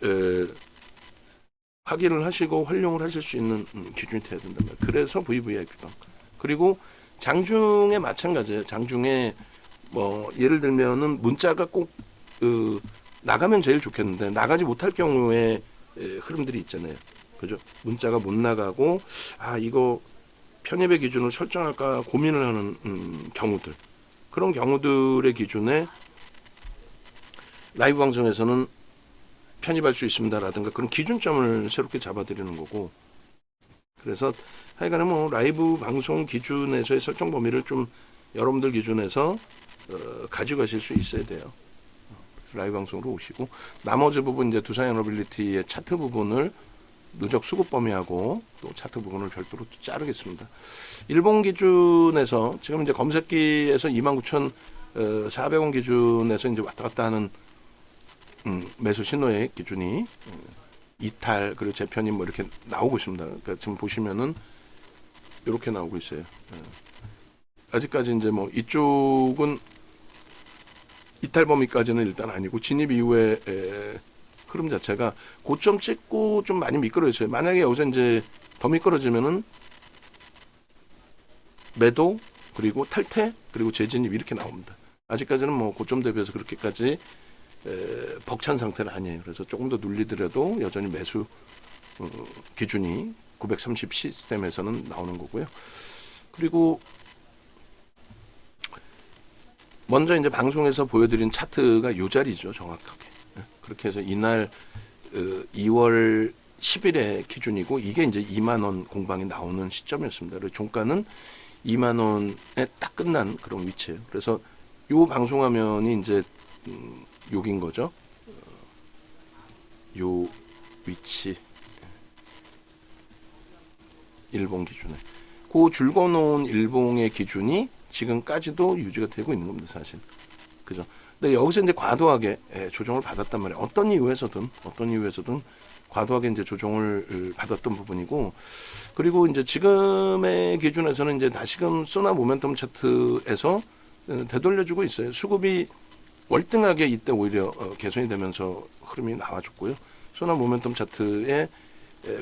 Speaker 1: 확인을 하시고 활용을 하실 수 있는 기준이 돼야 된단 말이에요. 그래서 VVIP방. 그리고 장중에 마찬가지예요. 장중에 뭐 예를 들면은 문자가 꼭 나가면 제일 좋겠는데 나가지 못할 경우에 흐름들이 있잖아요. 그죠? 문자가 못 나가고 이거 편입의 기준을 설정할까 고민을 하는 경우들. 그런 경우들의 기준에 라이브 방송에서는 편입할 수 있습니다라든가 그런 기준점을 새롭게 잡아드리는 거고. 그래서 하여간에 뭐 라이브 방송 기준에서의 설정 범위를 좀 여러분들 기준에서 가져가실 수 있어야 돼요. 라이브 방송으로 오시고 나머지 부분 이제 두산에너빌리티의 차트 부분을 누적 수급 범위하고 또 차트 부분을 별도로 또 자르겠습니다. 일본 기준에서 지금 이제 검색기에서 29,400원 기준에서 이제 왔다 갔다 하는 매수 신호의 기준이 이탈 그리고 재편입 뭐 이렇게 나오고 있습니다. 그러니까 지금 보시면은 이렇게 나오고 있어요. 아직까지 이제 뭐 이쪽은 이탈 범위까지는 일단 아니고 진입 이후에 흐름 자체가 고점 찍고 좀 많이 미끄러졌어요. 만약에 여기서 이제 더 미끄러지면은 매도 그리고 탈퇴 그리고 재진입 이렇게 나옵니다. 아직까지는 뭐 고점 대비해서 그렇게까지 벅찬 상태는 아니에요. 그래서 조금 더 눌리더라도 여전히 매수 기준이 930 시스템에서는 나오는 거고요. 그리고 먼저 이제 방송에서 보여드린 차트가 요 자리죠, 정확하게. 그렇게 해서 이날 2월 10일의 기준이고 이게 이제 2만 원 공방이 나오는 시점이었습니다. 그리고 종가는 2만 원에 딱 끝난 그런 위치예요. 그래서 요 방송 화면이 이제 여긴 거죠. 요 위치 일봉 기준에 그 줄거놓은 일봉의 기준이 지금까지도 유지가 되고 있는 겁니다, 사실. 그죠? 근데 여기서 이제 과도하게 조정을 받았단 말이에요. 어떤 이유에서든 과도하게 이제 조정을 받았던 부분이고, 그리고 이제 지금의 기준에서는 이제 다시금 소나 모멘텀 차트에서 되돌려주고 있어요. 수급이 월등하게 이때 오히려 개선이 되면서 흐름이 나와줬고요. 소나 모멘텀 차트의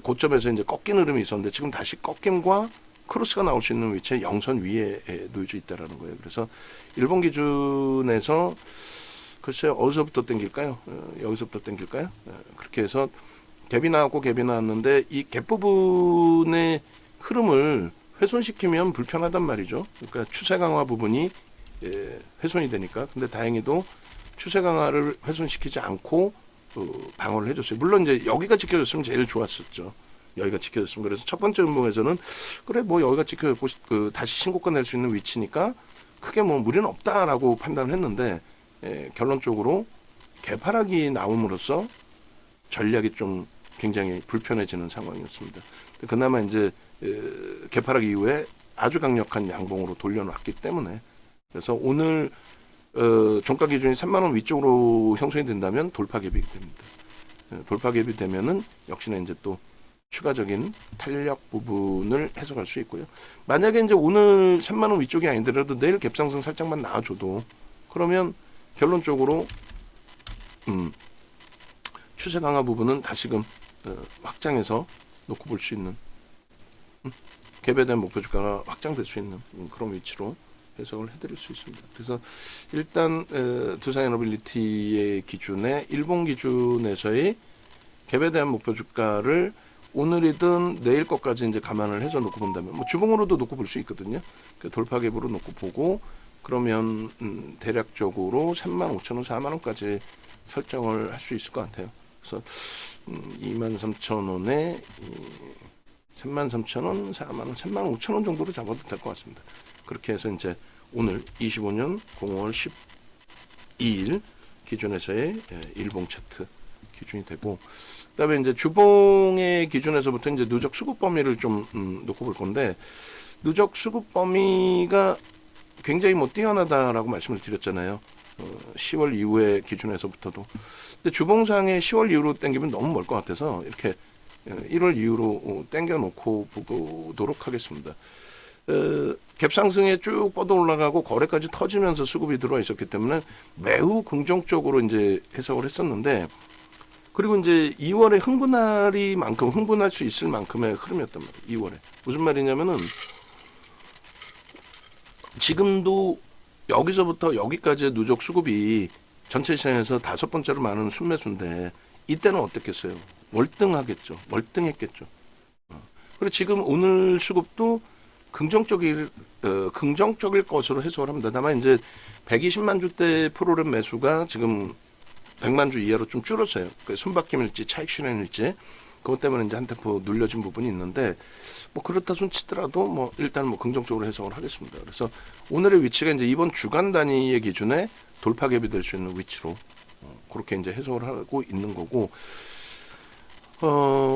Speaker 1: 고점에서 이제 꺾인 흐름이 있었는데 지금 다시 꺾임과 크로스가 나올 수 있는 위치에 영선 위에 놓여져 있다라는 거예요. 그래서 일본 기준에서 글쎄요, 어디서부터 땡길까요? 여기서부터 땡길까요? 그렇게 해서 갭이 나왔고 갭이 나왔는데 이 갭 부분의 흐름을 훼손시키면 불편하단 말이죠. 그러니까 추세 강화 부분이 훼손이 되니까. 근데 다행히도 추세 강화를 훼손시키지 않고 방어를 해줬어요. 물론 이제 여기가 지켜졌으면 제일 좋았었죠. 여기가 지켜졌으면. 그래서 첫 번째 음봉에서는 그래 뭐 여기가 지켜졌고 다시 신고가 낼 수 있는 위치니까 크게 뭐 무리는 없다라고 판단을 했는데 결론적으로 개파락이 나옴으로써 전략이 좀 굉장히 불편해지는 상황이었습니다. 그나마 이제 개파락 이후에 아주 강력한 양봉으로 돌려놨기 때문에 그래서 오늘 종가 기준이 3만 원 위쪽으로 형성이 된다면 돌파 갭이 됩니다. 돌파 갭이 되면은 역시나 이제 또 추가적인 탄력 부분을 해석할 수 있고요. 만약에 이제 오늘 3만 원 위쪽이 아니더라도 내일 갭상승 살짝만 나와줘도 그러면 결론적으로 추세 강화 부분은 다시금 확장해서 놓고 볼 수 있는 갭에 대한 목표 주가가 확장될 수 있는 그런 위치로 해석을 해드릴 수 있습니다. 그래서 일단 두산에너빌리티의 기준에 일본 기준에서의 갭에 대한 목표 주가를 오늘이든 내일 것까지 이제 감안을 해서 놓고 본다면 뭐 주봉으로도 놓고 볼 수 있거든요. 그 돌파 갭으로 놓고 보고 그러면 대략적으로 35,000원, 4만원까지 설정을 할 수 있을 것 같아요. 그래서 23,000원에 33,000원, 4만원, 35,000원 정도로 잡아도 될 것 같습니다. 그렇게 해서 이제 오늘 25년 0월 12일 기준에서의 일봉 차트 기준이 되고, 그다음에 이제 주봉의 기준에서부터 이제 누적 수급 범위를 좀 놓고 볼 건데, 누적 수급 범위가 굉장히 뭐 뛰어나다라고 말씀을 드렸잖아요. 10월 이후의 기준에서부터도. 근데 주봉상의 10월 이후로 당기면 너무 멀 것 같아서 이렇게 1월 이후로 당겨 놓고 보도록 하겠습니다. 갭상승에 쭉 뻗어 올라가고 거래까지 터지면서 수급이 들어와 있었기 때문에 매우 긍정적으로 이제 해석을 했었는데, 그리고 이제 2월에 흥분할 수 있을 만큼의 흐름이었단 말이에요. 2월에 무슨 말이냐면은 지금도 여기서부터 여기까지의 누적 수급이 전체 시장에서 5번째로 많은 순매수인데 이때는 어땠겠어요? 월등했겠죠. 그리고 지금 오늘 수급도 긍정적일 것으로 해석을 합니다. 다만 이제 120만 주대 프로그램 매수가 지금 100만 주 이하로 좀 줄었어요. 그 손바뀜일지 차익 실현일지 그것 때문에 이제 한 템포 눌려진 부분이 있는데, 뭐 그렇다 손 치더라도 뭐 일단 뭐 긍정적으로 해석을 하겠습니다. 그래서 오늘의 위치가 이제 이번 주간 단위의 기준에 돌파 갭이 될 수 있는 위치로 그렇게 이제 해석을 하고 있는 거고,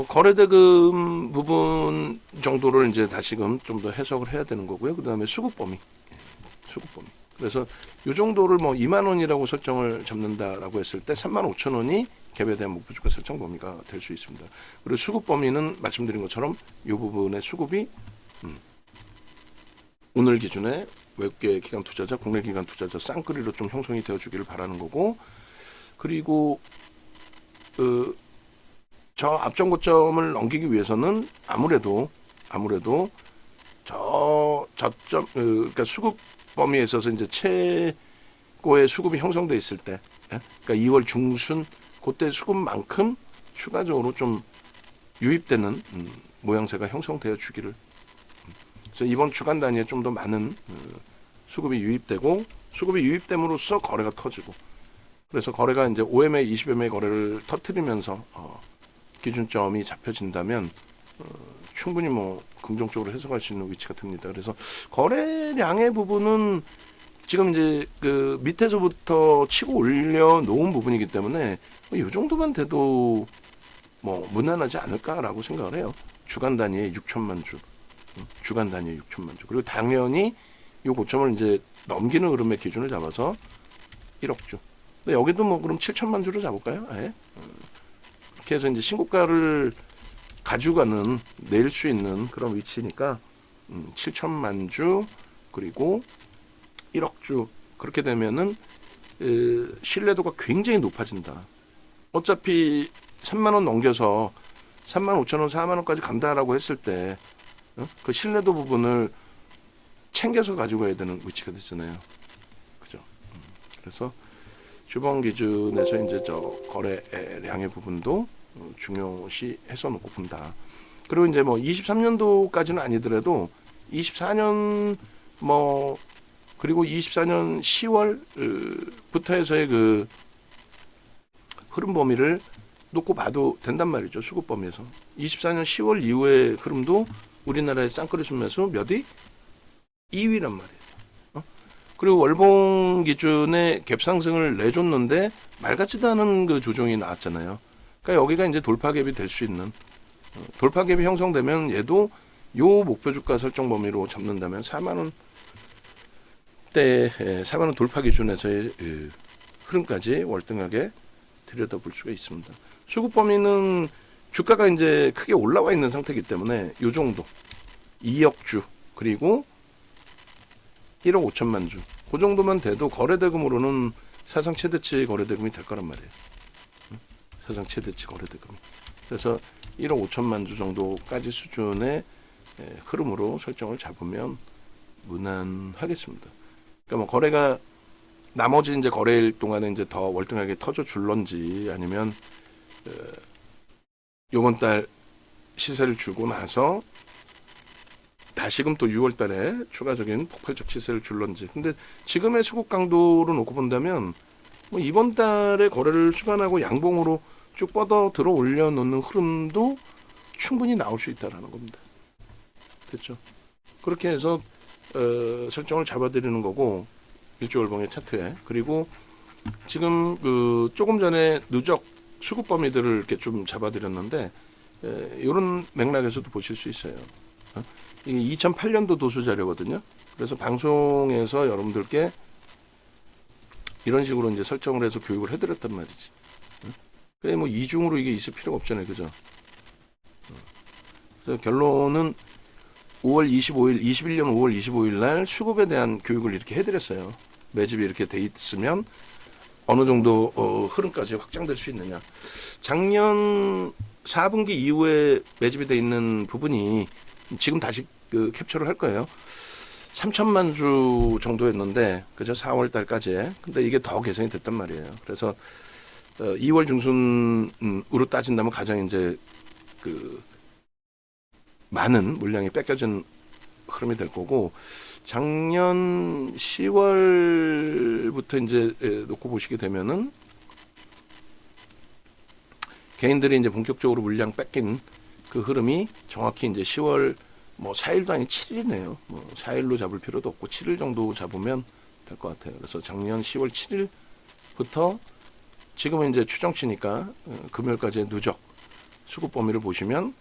Speaker 1: 거래대금 부분 정도를 이제 다시금 좀 더 해석을 해야 되는 거고요. 그 다음에 수급 범위. 그래서 이 정도를 뭐 2만 원이라고 설정을 잡는다라고 했을 때 35,000원이 갭에 대한 목표 주가 설정 범위가 될 수 있습니다. 그리고 수급 범위는 말씀드린 것처럼 이 부분의 수급이 오늘 기준에 외국계 기관 투자자, 국내 기관 투자자 쌍끌이로 좀 형성이 되어 주기를 바라는 거고, 그리고 저 앞전 고점을 넘기기 위해서는 아무래도 저점 그러니까 수급 범위에 있어서 이제 거에 수급이 형성돼 있을 때, 예? 그러니까 2월 중순 그때 수급만큼 추가적으로 좀 유입되는 모양새가 형성되어 주기를. 그래서 이번 주간 단위에 좀 더 많은 수급이 유입되고 수급이 유입됨으로써 거래가 터지고 그래서 거래가 이제 5MA, 20MA 거래를 터트리면서 기준점이 잡혀진다면 충분히 뭐 긍정적으로 해석할 수 있는 위치가 됩니다. 그래서 거래량의 부분은 지금 이제 그 밑에서부터 치고 올려 놓은 부분이기 때문에 이 정도만 돼도 뭐 무난하지 않을까라고 생각을 해요. 주간 단위에 6천만 주, 주간 단위에 6천만 주. 그리고 당연히 이 고점을 이제 넘기는 흐름의 기준을 잡아서 1억 주. 근데 여기도 뭐 그럼 7천만 주로 잡을까요? 아예? 이렇게 해서 이제 신고가를 가져가는 낼 수 있는 그런 위치니까 7천만 주 그리고 1억 주 그렇게 되면은 신뢰도가 굉장히 높아진다. 어차피 3만 원 넘겨서 3만 5천 원, 4만 원까지 간다라고 했을 때 그 신뢰도 부분을 챙겨서 가지고 가야 되는 위치가 됐잖아요. 그죠? 그래서 주봉 기준에서 이제 저 거래량의 부분도 중요시 해서 놓고 본다. 그리고 이제 뭐 23년도까지는 아니더라도 24년 뭐 그리고 24년 10월부터 해서의 그 흐름 범위를 놓고 봐도 된단 말이죠. 수급 범위에서. 24년 10월 이후의 흐름도 우리나라의 쌍꺼리 순매수 몇 위? 2위란 말이에요. 그리고 월봉 기준의 갭 상승을 내줬는데 말 같지도 않은 그 조정이 나왔잖아요. 그러니까 여기가 이제 돌파갭이 될 수 있는 돌파갭이 형성되면 얘도 요 목표 주가 설정 범위로 잡는다면 4만 원 때 4만 원 돌파 기준에서의 흐름까지 월등하게 들여다볼 수가 있습니다. 수급 범위는 주가가 이제 크게 올라와 있는 상태이기 때문에 요 정도 2억 주 그리고 1억 5천만 주 그 정도만 돼도 거래대금으로는 사상 최대치 거래대금이 될 거란 말이에요. 사상 최대치 거래대금이. 그래서 1억 5천만 주 정도까지 수준의 흐름으로 설정을 잡으면 무난하겠습니다. 그러니까 뭐 거래가 나머지 이제 거래일 동안에 이제 더 월등하게 터져 줄런지 아니면 요번 달 시세를 주고 나서 다시금 또 6월 달에 추가적인 폭발적 시세를 줄런지. 근데 지금의 수급 강도로 놓고 본다면 뭐 이번 달에 거래를 수반하고 양봉으로 쭉 뻗어 들어 올려 놓는 흐름도 충분히 나올 수 있다라는 겁니다. 됐죠? 그렇게 해서 설정을 잡아드리는 거고 일주월봉의 차트에. 그리고 지금 그 조금 전에 누적 수급 범위들을 이렇게 좀 잡아드렸는데 이런 맥락에서도 보실 수 있어요. 이게 2008년도 도수 자료거든요. 그래서 방송에서 여러분들께 이런 식으로 이제 설정을 해서 교육을 해드렸단 말이지. 그래 뭐 이중으로 이게 있을 필요가 없잖아요, 그죠? 그래서 결론은 5월 25일, 21년 5월 25일 날 수급에 대한 교육을 이렇게 해드렸어요. 매집이 이렇게 돼 있으면 어느 정도 흐름까지 확장될 수 있느냐. 작년 4분기 이후에 매집이 돼 있는 부분이 지금 다시 그 캡처를 할 거예요. 3천만 주 정도였는데 그죠? 4월 달까지. 근데 이게 더 개선이 됐단 말이에요. 그래서 2월 중순으로 따진다면 가장 이제 그 많은 물량이 뺏겨진 흐름이 될 거고 작년 10월부터 이제 놓고 보시게 되면은 개인들이 이제 본격적으로 물량 뺏긴 그 흐름이 정확히 이제 10월 뭐 4일도 아니 7일이네요. 뭐 4일로 잡을 필요도 없고 7일 정도 잡으면 될 것 같아요. 그래서 작년 10월 7일부터 지금은 이제 추정치니까 금요일까지의 누적 수급 범위를 보시면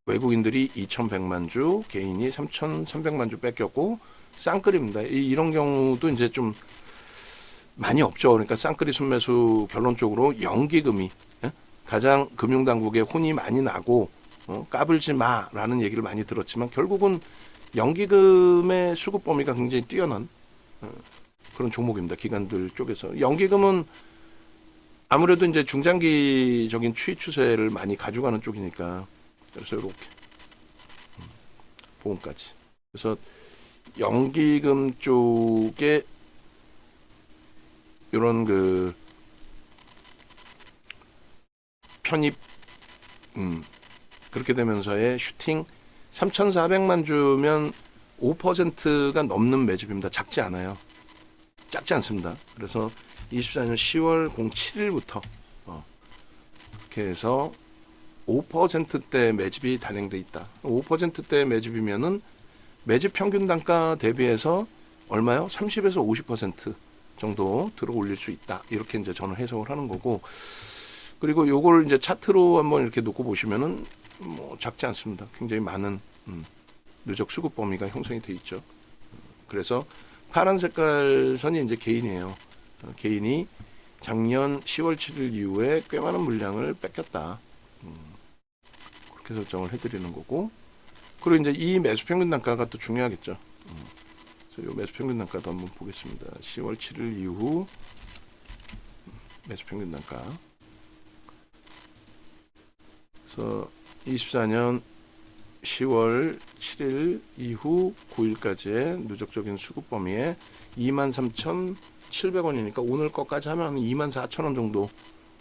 Speaker 1: 외국인들이 2,100만 주, 개인이 3,300만 주 뺏겼고 쌍끌입니다. 이런 경우도 이제 좀 많이 없죠. 그러니까 쌍끌이 순매수 결론적으로 연기금이 가장 금융당국의 혼이 많이 나고 까불지 마라는 얘기를 많이 들었지만 결국은 연기금의 수급 범위가 굉장히 뛰어난 그런 종목입니다. 기관들 쪽에서. 연기금은 아무래도 이제 중장기적인 추이 추세를 많이 가져가는 쪽이니까 그래서 이렇게 보험까지. 그래서 연기금 쪽에 이런 그 편입 그렇게 되면서의 슈팅 3,400만 주면 5%가 넘는 매집입니다. 작지 않아요. 작지 않습니다. 그래서 24년 10월 07일부터 그렇게 해서 5%대 매집이 단행돼 있다. 5%대 매집이면은 매집 평균 단가 대비해서 얼마요? 30에서 50% 정도 들어 올릴 수 있다. 이렇게 이제 저는 해석을 하는 거고. 그리고 요걸 이제 차트로 한번 이렇게 놓고 보시면은 뭐 작지 않습니다. 굉장히 많은 누적 수급 범위가 형성이 돼 있죠. 그래서 파란 색깔 선이 이제 개인이에요. 개인이 작년 10월 7일 이후에 꽤 많은 물량을 뺏겼다. 그렇게 설정을 해드리는 거고. 그리고 이제 이 매수 평균 단가가 또 중요하겠죠. 그래서 이 매수 평균 단가도 한번 보겠습니다. 10월 7일 이후 매수 평균 단가. 그래서 24년 10월 7일 이후 9일까지의 누적적인 수급 범위에 23,700원이니까 오늘 것까지 하면 24,000원 정도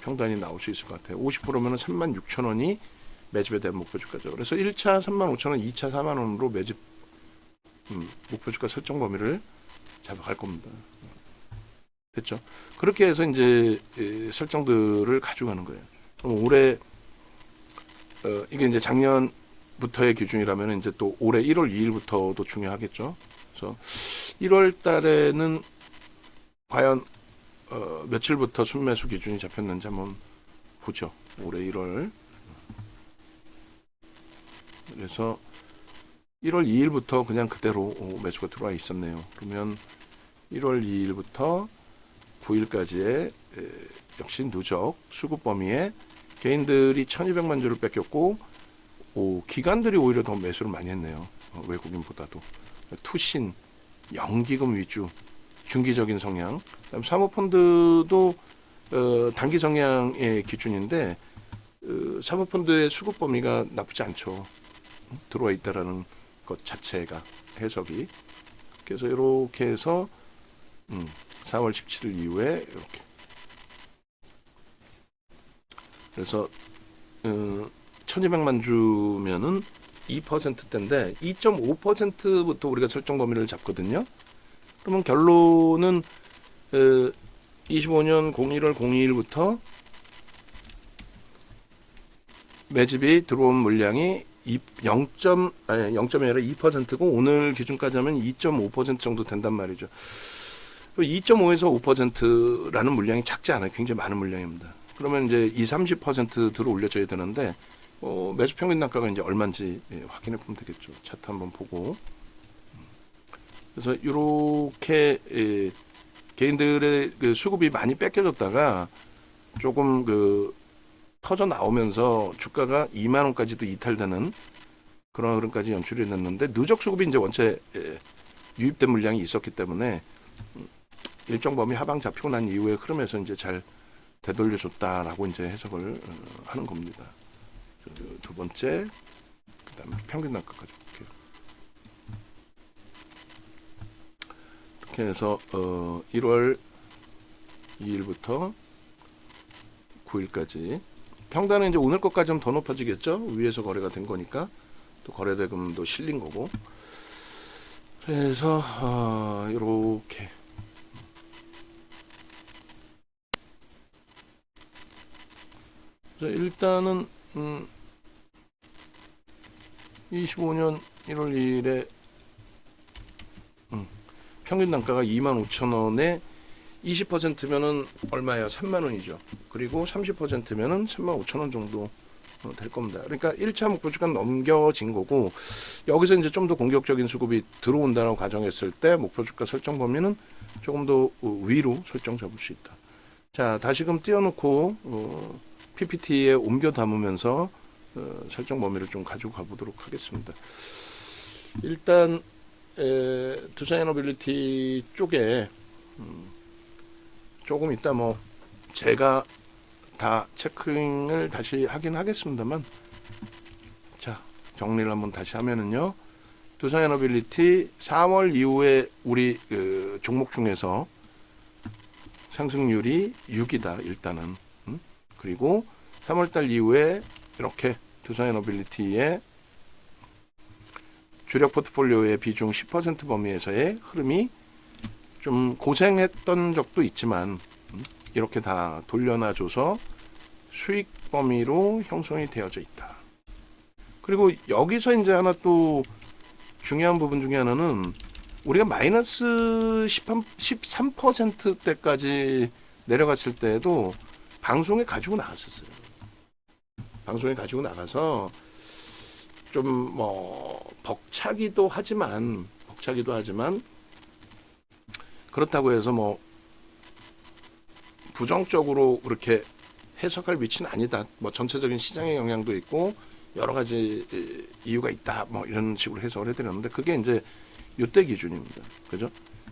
Speaker 1: 평단이 나올 수 있을 것 같아요. 50%면은 36,000원이 매집에 대한 목표 주가죠. 그래서 1차 35,000원, 2차 4만원으로 매집 목표 주가 설정 범위를 잡아갈 겁니다. 됐죠? 그렇게 해서 이제 설정들을 가져가는 거예요. 그럼 올해 이게 이제 작년부터의 기준이라면 이제 또 올해 1월 2일부터도 중요하겠죠. 그래서 1월 달에는 과연 며칠부터 순매수 기준이 잡혔는지 한번 보죠. 올해 1월. 그래서 1월 2일부터 그냥 그대로 매수가 들어와 있었네요. 그러면 1월 2일부터 9일까지의 역시 누적 수급 범위에 개인들이 1200만 주를 뺏겼고 기관들이 오히려 더 매수를 많이 했네요. 외국인보다도. 투신, 연기금 위주, 중기적인 성향. 그다음 사모펀드도 단기 성향의 기준인데 사모펀드의 수급 범위가 나쁘지 않죠. 들어와 있다라는 것 자체가 해석이. 그래서 이렇게 해서 4월 17일 이후에 이렇게. 그래서 1200만 주면은 2%대인데 2.5%부터 우리가 설정 범위를 잡거든요. 그러면 결론은 25년 01월 02일부터 매집이 들어온 물량이 0.이 아니라 2%고 오늘 기준까지 하면 2.5% 정도 된단 말이죠. 2.5에서 5%라는 물량이 작지 않아요. 굉장히 많은 물량입니다. 그러면 이제 30% 들어 올려줘야 되는데 매수 평균 단가가 이제 얼마인지 확인해 보면 되겠죠. 차트 한번 보고. 그래서 이렇게 개인들의 그 수급이 많이 뺏겨졌다가 조금 터져 나오면서 주가가 2만 원까지도 이탈되는 그런 흐름까지 연출이 됐는데 누적 수급이 이제 원체 유입된 물량이 있었기 때문에 일정 범위 하방 잡히고 난 이후에 흐름에서 이제 잘 되돌려줬다라고 이제 해석을 하는 겁니다. 두 번째, 그다음에 평균 단가까지 볼게요. 이렇게 해서 1월 2일부터 9일까지 평단은 이제 오늘 것까지 좀 더 높아지겠죠. 위에서 거래가 된 거니까 또 거래대금도 실린 거고. 그래서 이렇게 일단은 25년 1월 2일에 평균 단가가 25,000원에 20%면은 얼마예요? 3만 원이죠. 그리고 30%면은 35,000원 정도 될 겁니다. 그러니까 1차 목표 주가 넘겨진 거고 여기서 이제 좀 더 공격적인 수급이 들어온다는 가정했을 때 목표 주가 설정 범위는 조금 더 위로 설정 잡을 수 있다. 자, 다시금 띄워놓고 PPT에 옮겨 담으면서 설정 범위를 좀 가지고 가보도록 하겠습니다. 일단 두산에너빌리티 쪽에 조금 이따 뭐 제가 다 체크를 다시 하긴 하겠습니다만, 자, 정리를 한번 다시 하면은요, 두산에너빌리티 4월 이후에 우리 종목 중에서 상승률이 6이다 일단은. 그리고 3월달 이후에 이렇게 두산에너빌리티의 주력 포트폴리오의 비중 10% 범위에서의 흐름이 좀 고생했던 적도 있지만 이렇게 다 돌려놔줘서 수익 범위로 형성이 되어져 있다. 그리고 여기서 이제 하나 또 중요한 부분 중에 하나는 우리가 마이너스 13%대까지 내려갔을 때에도 방송에 가지고 나갔었어요. 방송에 가지고 나가서 좀 뭐 벅차기도 하지만 그렇다고 해서 뭐 부정적으로 그렇게 해석할 위치는 아니다. 뭐 전체적인 시장의 영향도 있고 여러 가지 이유가 있다. 뭐 이런 식으로 해석을 해드렸는데 그게 이제 이때 기준입니다. 그죠?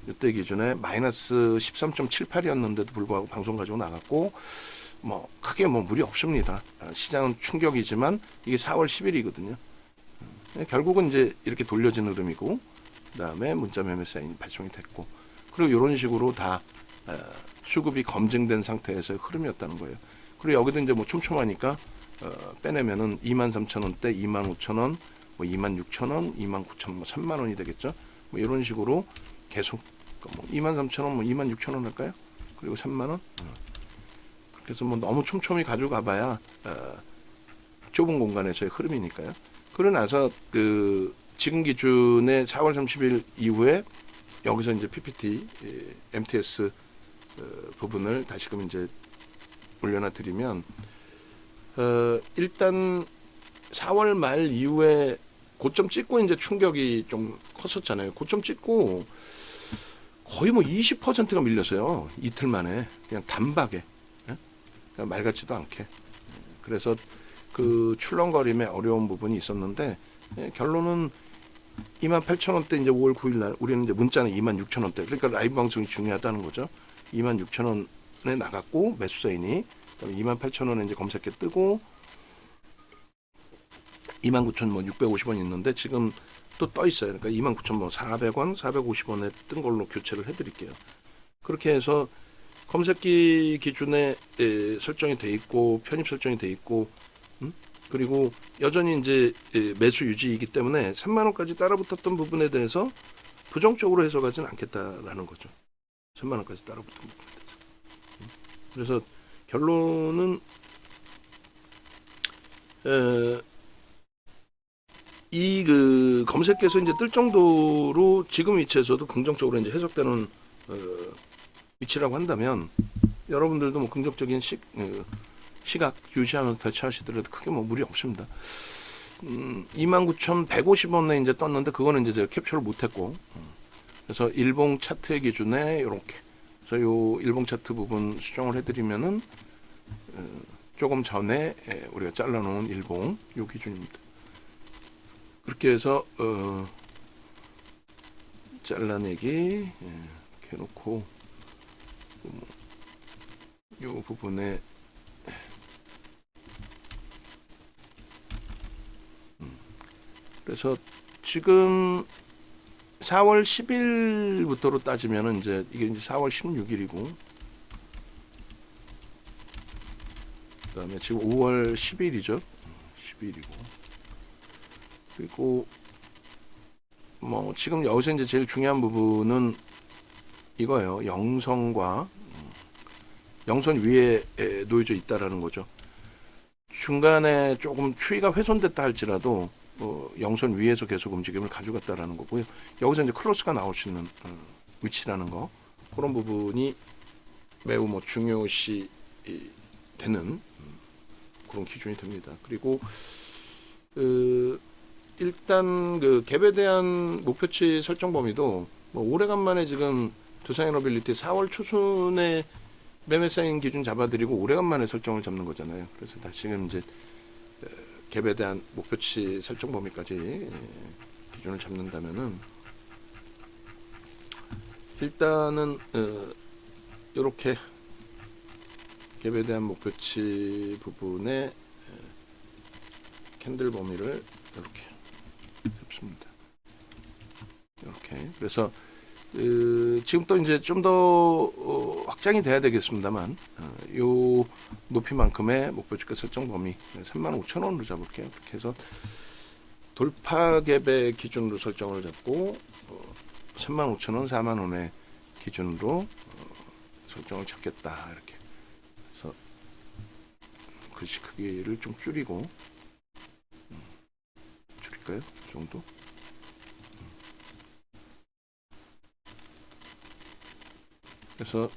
Speaker 1: 이때 기준에 마이너스 13.78이었는데도 불구하고 방송 가지고 나갔고 뭐 크게 뭐 무리 없습니다. 시장은 충격이지만 이게 4월 10일이거든요. 결국은 이제 이렇게 돌려진 흐름이고 그다음에 문자 매매 사인이 발송이 됐고 그리고 이런 식으로 다 수급이 검증된 상태에서의 흐름이었다는 거예요. 그리고 여기도 이제 뭐 촘촘하니까 빼내면은 23,000원대, 25,000원, 뭐 26,000원, 29,000원, 뭐 3만 원이 되겠죠. 뭐 이런 식으로 계속 뭐 23,000원, 뭐 26,000원 할까요? 그리고 3만 원. 그래서 뭐 너무 촘촘히 가져가봐야 좁은 공간에서의 흐름이니까요. 그러고 나서 그 지금 기준의 4월 30일 이후에 여기서 이제 PPT, MTS 부분을 다시금 이제 올려놔 드리면 일단 4월 말 이후에 고점 찍고 이제 충격이 좀 컸었잖아요. 고점 찍고 거의 뭐 20%가 밀렸어요. 이틀 만에 그냥 단박에 그냥 말 같지도 않게. 그래서 그 출렁거림에 어려운 부분이 있었는데 결론은 28,000원대 이제 5월 9일 날 우리는 이제 문자는 26,000원대. 그러니까 라이브 방송이 중요하다는 거죠. 26,000원에 나갔고 매수 사인이 28,000원에 이제 검색해 뜨고 29,650원 있는데 지금 또 떠 있어요. 그러니까 29,400원, 450원에 뜬 걸로 교체를 해드릴게요. 그렇게 해서 검색기 기준에 설정이 돼 있고 편입 설정이 돼 있고 그리고 여전히 이제 매수 유지이기 때문에 3만 원까지 따라붙었던 부분에 대해서 부정적으로 해석하지는 않겠다라는 거죠. 3만 원까지 따라붙은 부분에 대해서. 그래서 결론은 이 그 검색에서 이제 뜰 정도로 지금 위치에서도 긍정적으로 이제 해석되는 위치라고 한다면 여러분들도 뭐 긍정적인 시각 유지하면서 대처하시더라도 크게 뭐 무리 없습니다. 29,150원에 이제 떴는데 그거는 이제 제가 캡처를 못했고 그래서 일봉 차트의 기준에 이렇게 그래서 요 일봉 차트 부분 수정을 해드리면은 조금 전에 우리가 잘라놓은 일봉 요 기준입니다. 그렇게 해서 잘라내기 이렇게 해놓고 요 부분에 그래서 지금 4월 10일부터로 따지면은 이제 이게 이제 4월 16일이고 그다음에 지금 5월 10일이죠. 10일이고 그리고 뭐 지금 여기서 이제 제일 중요한 부분은 이거예요. 영선과 영선 위에 놓여져 있다라는 거죠. 중간에 조금 추이가 훼손됐다 할지라도 영선 위에서 계속 움직임을 가져갔다라는 거고요. 여기서 이제 클로스가 나올 수 있는 위치라는 거 그런 부분이 매우 뭐 중요시 되는 그런 기준이 됩니다. 그리고 일단 그 갭에 대한 목표치 설정 범위도 뭐 오래간만에 지금 두산에너빌리티 4월 초순에 매매 사인 기준 잡아드리고 오래간만에 설정을 잡는 거잖아요. 그래서 다시금 이제 갭에 대한 목표치 설정 범위까지 기준을 잡는다면은 일단은 이렇게 갭에 대한 목표치 부분에 캔들 범위를 이렇게 잡습니다. 이렇게 그래서 지금 또 이제 좀 더 확장이 돼야 되겠습니다만 요 높이만큼의 목표주가 설정 범위 35,000원으로 잡을게요. 그렇게 해서 돌파 갭의 기준으로 설정을 잡고 35,000원, 4만원의 기준으로 설정을 잡겠다. 이렇게 그래서 글씨 크기를 좀 줄이고 줄일까요? 이 정도? 그래서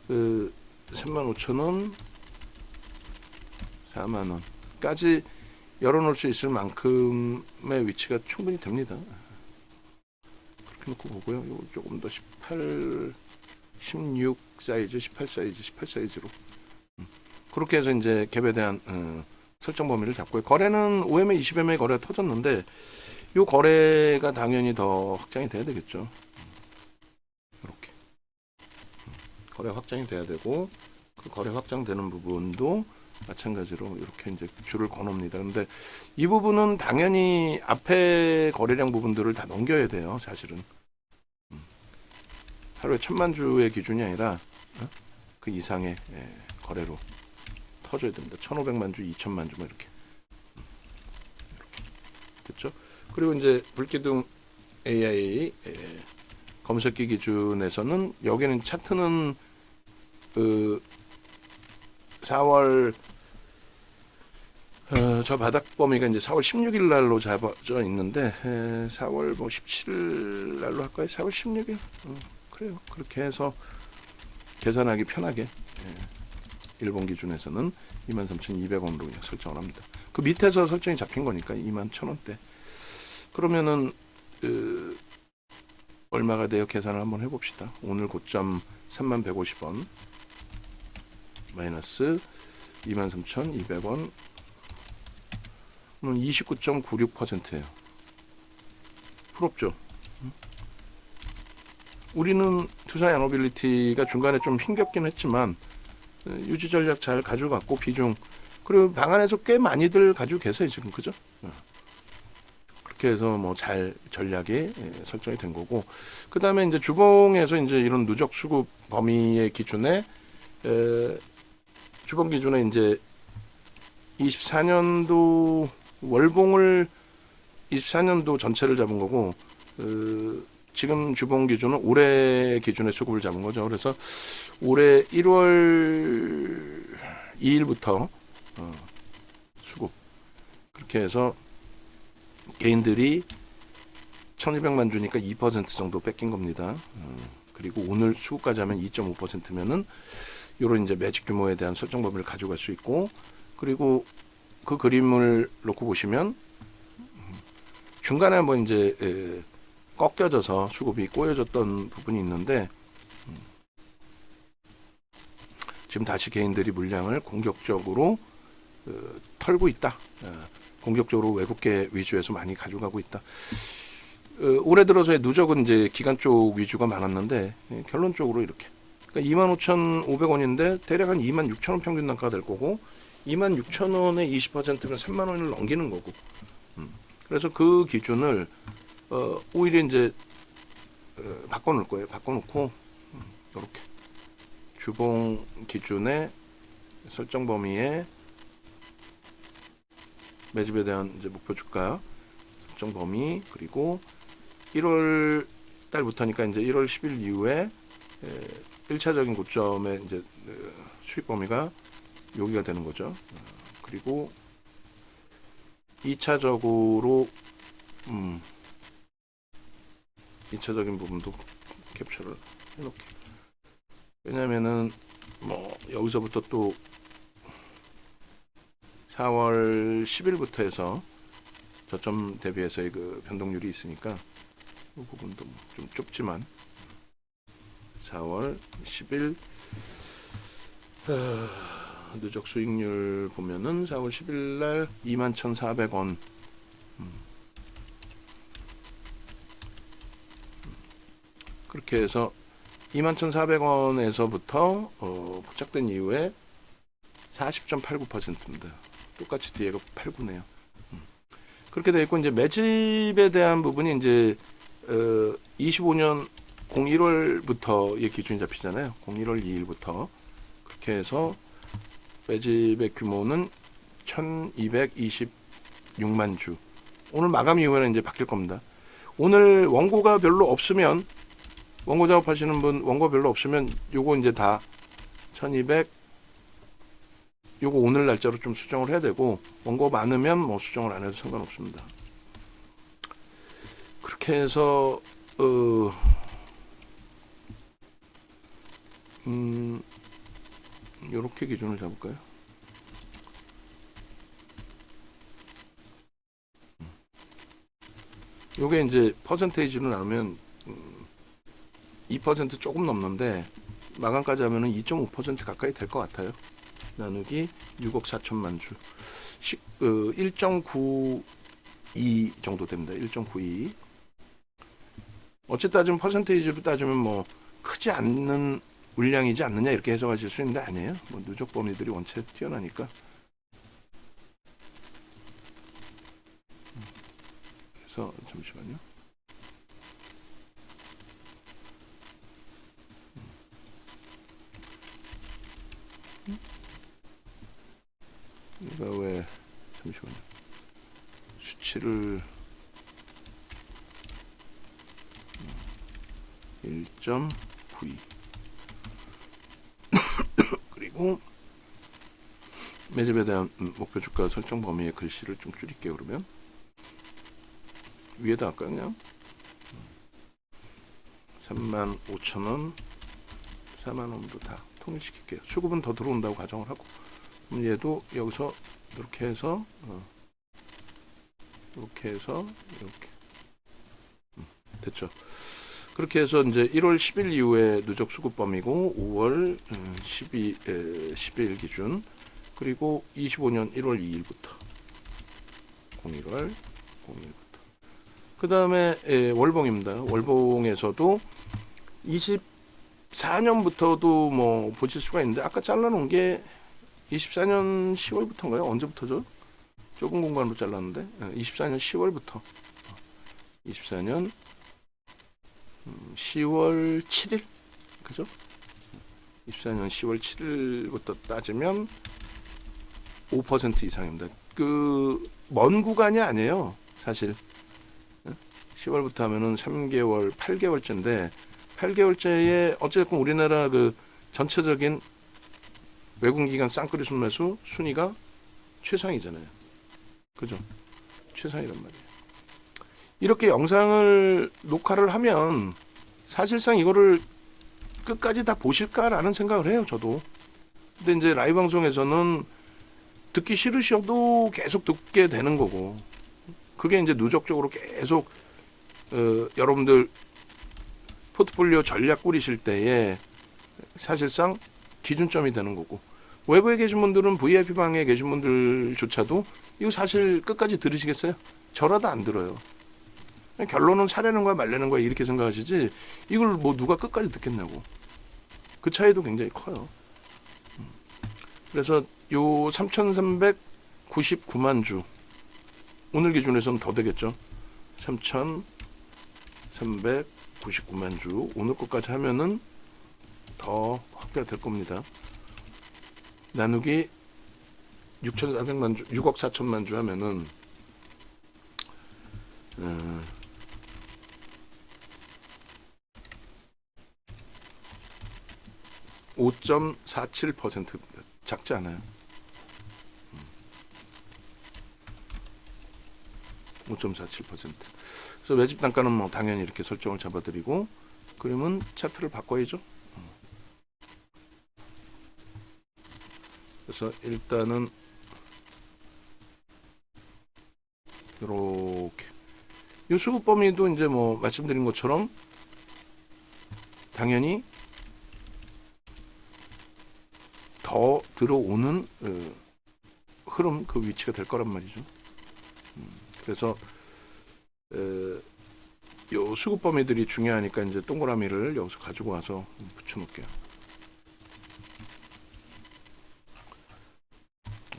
Speaker 1: 35,000원, 4만원까지 열어놓을 수 있을 만큼의 위치가 충분히 됩니다. 그렇게 놓고 보고요. 요 조금 더 18, 16 사이즈, 18 사이즈, 18 사이즈로 그렇게 해서 이제 갭에 대한 설정 범위를 잡고요. 거래는 5MA, 20MA 거래가 터졌는데 요 거래가 당연히 더 확장이 돼야 되겠죠. 이렇게 거래 확장이 돼야 되고 그 거래 확장되는 부분도 마찬가지로 이렇게 이제 줄을 거놉니다. 근데 이 부분은 당연히 앞에 거래량 부분들을 다 넘겨야 돼요. 사실은 하루에 1,000만 주의 기준이 아니라 그 이상의 거래로 터져야 됩니다. 1,500만 주, 2,000만 주 뭐 이렇게 됐죠? 그리고 이제 불기둥 AI 검색기 기준에서는 여기는 차트는 그 4월 저 바닥 범위가 이제 4월 16일 날로 잡아져 있는데 4월 뭐 17일 날로 할까요? 4월 16일? 그래요. 그렇게 해서 계산하기 편하게 일본 기준에서는 23,200원으로 그냥 설정을 합니다. 그 밑에서 설정이 잡힌 거니까 21,000원대. 그러면은 얼마가 돼요? 계산을 한번 해봅시다. 오늘 고점 3150원 마이너스 23,200원 29.96%예요. 부럽죠? 우리는 투자 야노빌리티가 중간에 좀 힘겹긴 했지만 유지 전략 잘 가져갔고 비중 그리고 방 안에서 꽤 많이들 가지고 계세요 지금 그죠? 그렇게 해서 뭐 잘 전략이 설정이 된 거고 그 다음에 이제 주봉에서 이제 이런 누적 수급 범위의 기준에 주봉 기준에 이제 24년도 월봉을 24년도 전체를 잡은 거고 지금 주봉 기준은 올해 기준의 수급을 잡은 거죠. 그래서 올해 1월 2일부터 수급 그렇게 해서 개인들이 1,200만 주니까 2% 정도 뺏긴 겁니다. 그리고 오늘 수급까지 하면 2.5%면은 요런 이제 매직 규모에 대한 설정 범위를 가져갈 수 있고 그리고 그 그림을 놓고 보시면 중간에 뭐 이제 꺾여져서 수급이 꼬여졌던 부분이 있는데 지금 다시 개인들이 물량을 공격적으로 털고 있다. 공격적으로 외국계 위주에서 많이 가져가고 있다. 올해 들어서의 누적은 이제 기관 쪽 위주가 많았는데 결론적으로 이렇게 그러니까 25,500원인데 대략 한 26,000원 평균 단가가 될 거고 26,000원에 20%면 3만 원을 넘기는 거고 그래서 그 기준을 오히려 이제 바꿔놓을 거예요. 바꿔놓고 이렇게 주봉 기준의 설정 범위에 매집에 대한 이제 목표 주가 설정 범위 그리고 1월 달부터니까 이제 1월 10일 이후에 1차적인 고점의 이제 수익 범위가 여기가 되는 거죠. 그리고 2차적으로 2차적인 부분도 캡처를 해놓게. 왜냐면은 뭐 여기서부터 또 4월 10일부터 해서 저점 대비해서의 그 변동률이 있으니까 이 부분도 좀 좁지만 4월 10일 누적 수익률 보면은 4월 10일 날 21,400원 그렇게 해서 21,400원에서부터 포착된 이후에 40.89%입니다. 똑같이 뒤에가 89네요. 그렇게 되어 있고 이제 매집에 대한 부분이 이제 25년 01월부터 이 기준이 잡히잖아요. 01월 2일부터 그렇게 해서 매집의 규모는 1226만 주. 오늘 마감 이후에는 이제 바뀔 겁니다. 오늘 원고가 별로 없으면, 원고 작업하시는 분 원고 별로 없으면 요거 이제 다 1200, 요거 오늘 날짜로 좀 수정을 해야 되고, 원고 많으면 뭐 수정을 안 해도 상관없습니다. 그렇게 해서 요렇게 기준을 잡을까요? 요게 이제 퍼센테이지로 나누면 2% 조금 넘는데 마감까지 하면은 2.5% 가까이 될 것 같아요. 나누기 6억 4천만 주. 1.92 정도 됩니다. 1.92. 어쨌든 따지면 퍼센테이지로 따지면 뭐 크지 않는 물량이지 않느냐 이렇게 해석하실 수 있는데 아니에요. 뭐 누적 범위들이 원체 튀어나니까. 그래서 잠시만요. 얘가 왜 잠시만요. 수치를 1.92 그리고 매집에 대한 목표 주가 설정 범위의 글씨를 좀 줄일게요. 그러면 위에다 할까요? 그냥 35,000원 4만원도 다 통일시킬게요. 수급은 더 들어온다고 가정을 하고, 그럼 얘도 여기서 이렇게 해서 이렇게 해서 이렇게 됐죠. 그렇게 해서 이제 1월 10일 이후에 누적 수급 범위고 5월 10일 기준, 그리고 25년 1월 2일부터 01월 01일부터 그 다음에 월봉입니다. 월봉에서도 24년부터도 뭐 보실 수가 있는데, 아까 잘라놓은 게 24년 10월부터인가요? 언제부터죠? 좁은 공간으로 잘랐는데 24년 10월부터 24년 10월 7일 그죠? 24년 10월 7일부터 따지면 5% 이상입니다. 그 먼 구간이 아니에요. 사실 10월부터 하면은 3개월, 8개월째인데 8개월째에 어쨌든 우리나라 그 전체적인 외국기관 쌍끌이 순매수 순위가 최상이잖아요. 그죠? 최상이란 말이에요. 이렇게 영상을 녹화를 하면 사실상 이거를 끝까지 다 보실까라는 생각을 해요, 저도. 근데 이제 라이브 방송에서는 듣기 싫으셔도 계속 듣게 되는 거고, 그게 이제 누적적으로 계속 여러분들 포트폴리오 전략 꾸리실 때에 사실상 기준점이 되는 거고, 외부에 계신 분들은 VIP 방에 계신 분들조차도 이거 사실 끝까지 들으시겠어요? 저라도 안 들어요. 결론은 사려는 거야 말려는 거야 이렇게 생각하시지, 이걸 뭐 누가 끝까지 듣겠냐고. 그 차이도 굉장히 커요. 그래서 요 3,399만 주 오늘 기준에서는 더 되겠죠. 3,399만 주 오늘 것까지 하면은 더 확대가 될 겁니다. 나누기 6,400만 주, 6억 4천만 주 하면은 5.47%입니다. 작지 않아요. 5.47%. 그래서 매집 단가는 뭐 당연히 이렇게 설정을 잡아드리고, 그러면 차트를 바꿔야죠. 그래서 일단은 이렇게 이 수급 범위도 이제 뭐 말씀드린 것처럼 당연히 더 들어오는 흐름, 그 위치가 될 거란 말이죠. 그래서 요 수급 범위들이 중요하니까 이제 동그라미를 여기서 가지고 와서 붙여 놓을게요.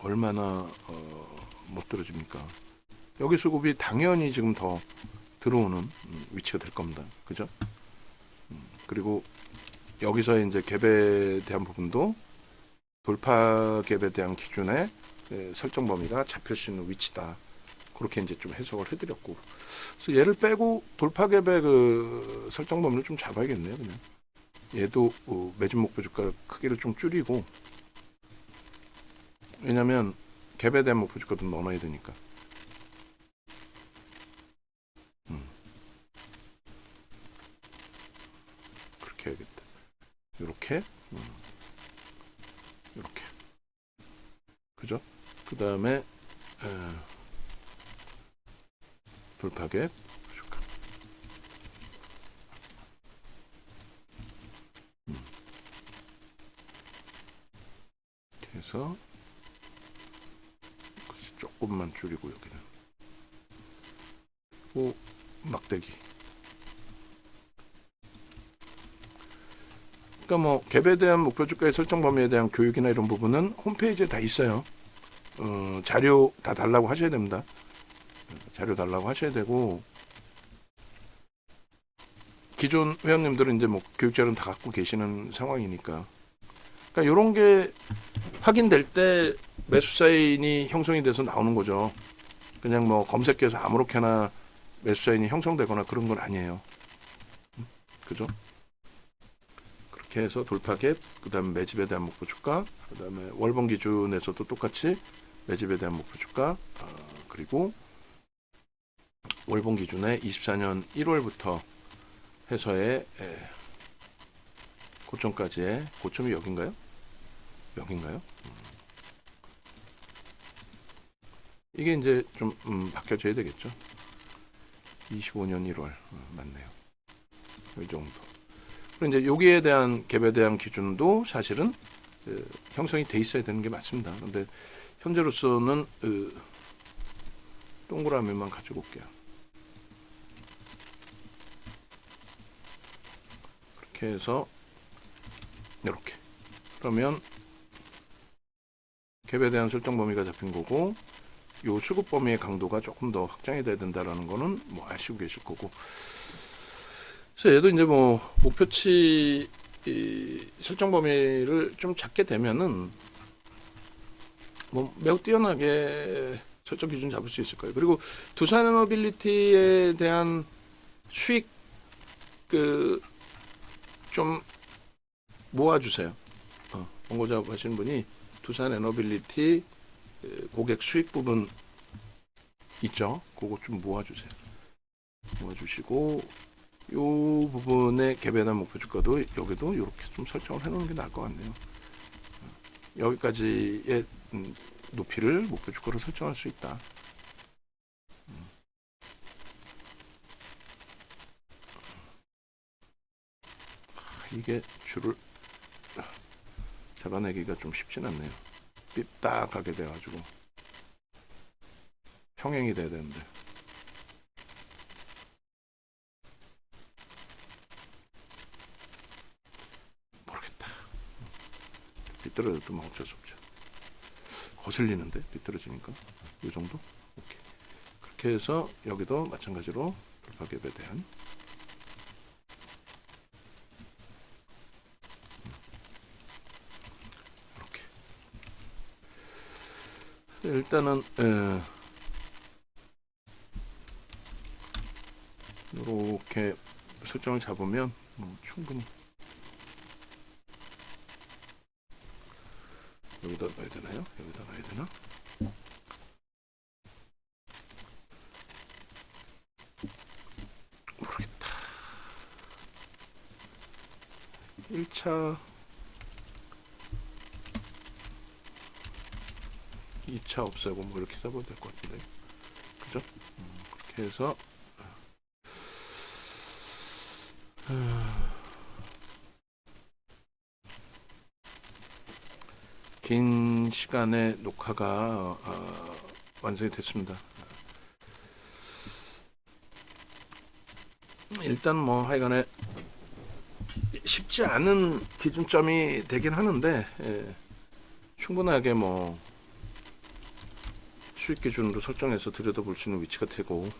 Speaker 1: 얼마나 못 들어집니까? 여기 수급이 당연히 지금 더 들어오는 위치가 될 겁니다. 그죠? 그리고 여기서 이제 갭에 대한 부분도 돌파 갭에 대한 기준에 설정 범위가 잡힐 수 있는 위치다. 그렇게 이제 좀 해석을 해드렸고, 그래서 얘를 빼고 돌파 갭의 그 설정 범위를 좀 잡아야겠네요. 그냥 얘도 매집 목표 주가 크기를 좀 줄이고, 왜냐면 갭에 대한 목표 주가도 넣어놔야 되니까. 그렇게 해야겠다. 요렇게 요렇게, 그죠? 그 다음에 돌파 갭 주가. 그래서 조금만 줄이고, 여기는 오 막대기. 그러니까 뭐 갭에 대한 목표 주가의 설정 범위에 대한 교육이나 이런 부분은 홈페이지에 다 있어요. 자료 다 달라고 하셔야 됩니다. 자료 달라고 하셔야 되고, 기존 회원님들은 이제 뭐 교육 자료는 다 갖고 계시는 상황이니까. 그러니까 이런 게 확인될 때 매수 사인이 형성이 돼서 나오는 거죠. 그냥 뭐 검색해서 아무렇게나 매수 사인이 형성되거나 그런 건 아니에요. 그죠? 그렇게 해서 돌파 갭, 그 다음에 매집에 대한 목표 주가, 그 다음에 월봉 기준에서도 똑같이 매집에 대한 목표 주가, 그리고 월봉 기준에 24년 1월부터 해서의 고점까지의 고점이 여긴가요? 여긴가요? 이게 이제 좀 바뀌어져야 되겠죠. 25년 1월 맞네요. 이 정도. 그리고 이제 여기에 대한 갭에 대한 기준도 사실은 형성이 돼 있어야 되는 게 맞습니다. 근데 현재로서는 동그라미만 가지고 올게요. 그렇게 해서 이렇게. 그러면 갭에 대한 설정 범위가 잡힌 거고, 요 수급 범위의 강도가 조금 더 확장이 돼야 된다라는 거는 뭐 아시고 계실 거고. 그래서 얘도 이제 뭐 목표치 설정 범위를 좀 잡게 되면은 뭐 매우 뛰어나게 설정 기준 잡을 수 있을 거예요. 그리고 두산 에너빌리티에 대한 수익 좀 모아주세요. 원고 작업하시는 분이 두산 에너빌리티 고객 수익 부분 있죠? 그거 좀 모아주세요. 모아주시고, 요 부분의 갭에 대한 목표 주가도 여기도 이렇게 좀 설정을 해놓는 게 나을 것 같네요. 여기까지의 높이를 목표 주가로 설정할 수 있다. 이게 줄을 잡아내기가 좀 쉽진 않네요. 삐딱하게 돼가지고 평행이 돼야 되는데. 모르겠다. 삐뚤어져도 뭐 어쩔 수 없죠. 거슬리는데 삐뚤어지니까 이 정도. 오케이. 그렇게 해서 여기도 마찬가지로 돌파 갭에 대한 이렇게. 일단은 이렇게 설정을 잡으면 충분히 여기다 넣어야 되나요? 여기다 넣어야 되나? 모르겠다. 1차 2차 없애고 뭐 이렇게 써봐도 될 것 같은데, 그죠? 그렇게 해서 긴 시간의 녹화가 완성이 됐습니다. 일단 뭐 하여간에 쉽지 않은 기준점이 되긴 하는데, 충분하게 뭐 수익 기준으로 설정해서 들여다볼 수 있는 위치가 되고,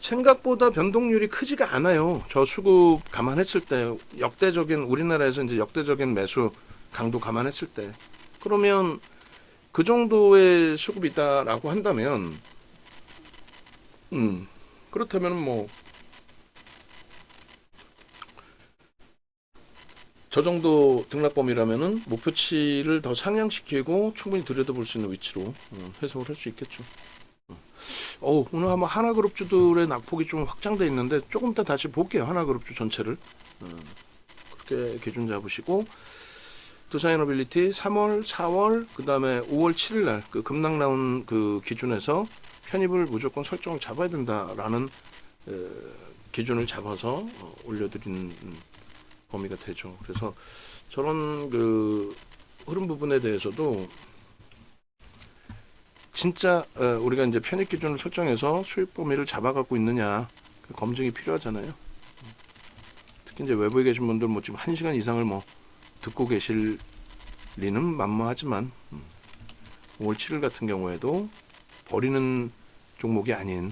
Speaker 1: 생각보다 변동률이 크지가 않아요. 저 수급 감안했을 때 역대적인 우리나라에서 이제 역대적인 매수 강도 감안했을 때 그러면 그 정도의 수급이 있다라고 한다면 그렇다면 뭐 저 정도 등락범위라면은 목표치를 더 상향시키고 충분히 들여다볼 수 있는 위치로 해석을 할 수 있겠죠. 오늘 한번 하나그룹주들의 낙폭이 좀 확장돼 있는데 조금 이따 다시 볼게요. 하나그룹주 전체를 그렇게 기준 잡으시고 두산에너빌리티 3월, 4월, 그 다음에 5월 7일 날 그 급락 나온 그 기준에서 편입을 무조건 설정을 잡아야 된다라는 기준을 잡아서 올려드린 범위가 되죠. 그래서 저런 그 흐름 부분에 대해서도 진짜 우리가 이제 편입 기준을 설정해서 수익 범위를 잡아가고 있느냐 그 검증이 필요하잖아요. 특히 이제 외부에 계신 분들 뭐 지금 1시간 이상을 뭐 듣고 계실 리는 만무하지만 5월 7일 같은 경우에도 버리는 종목이 아닌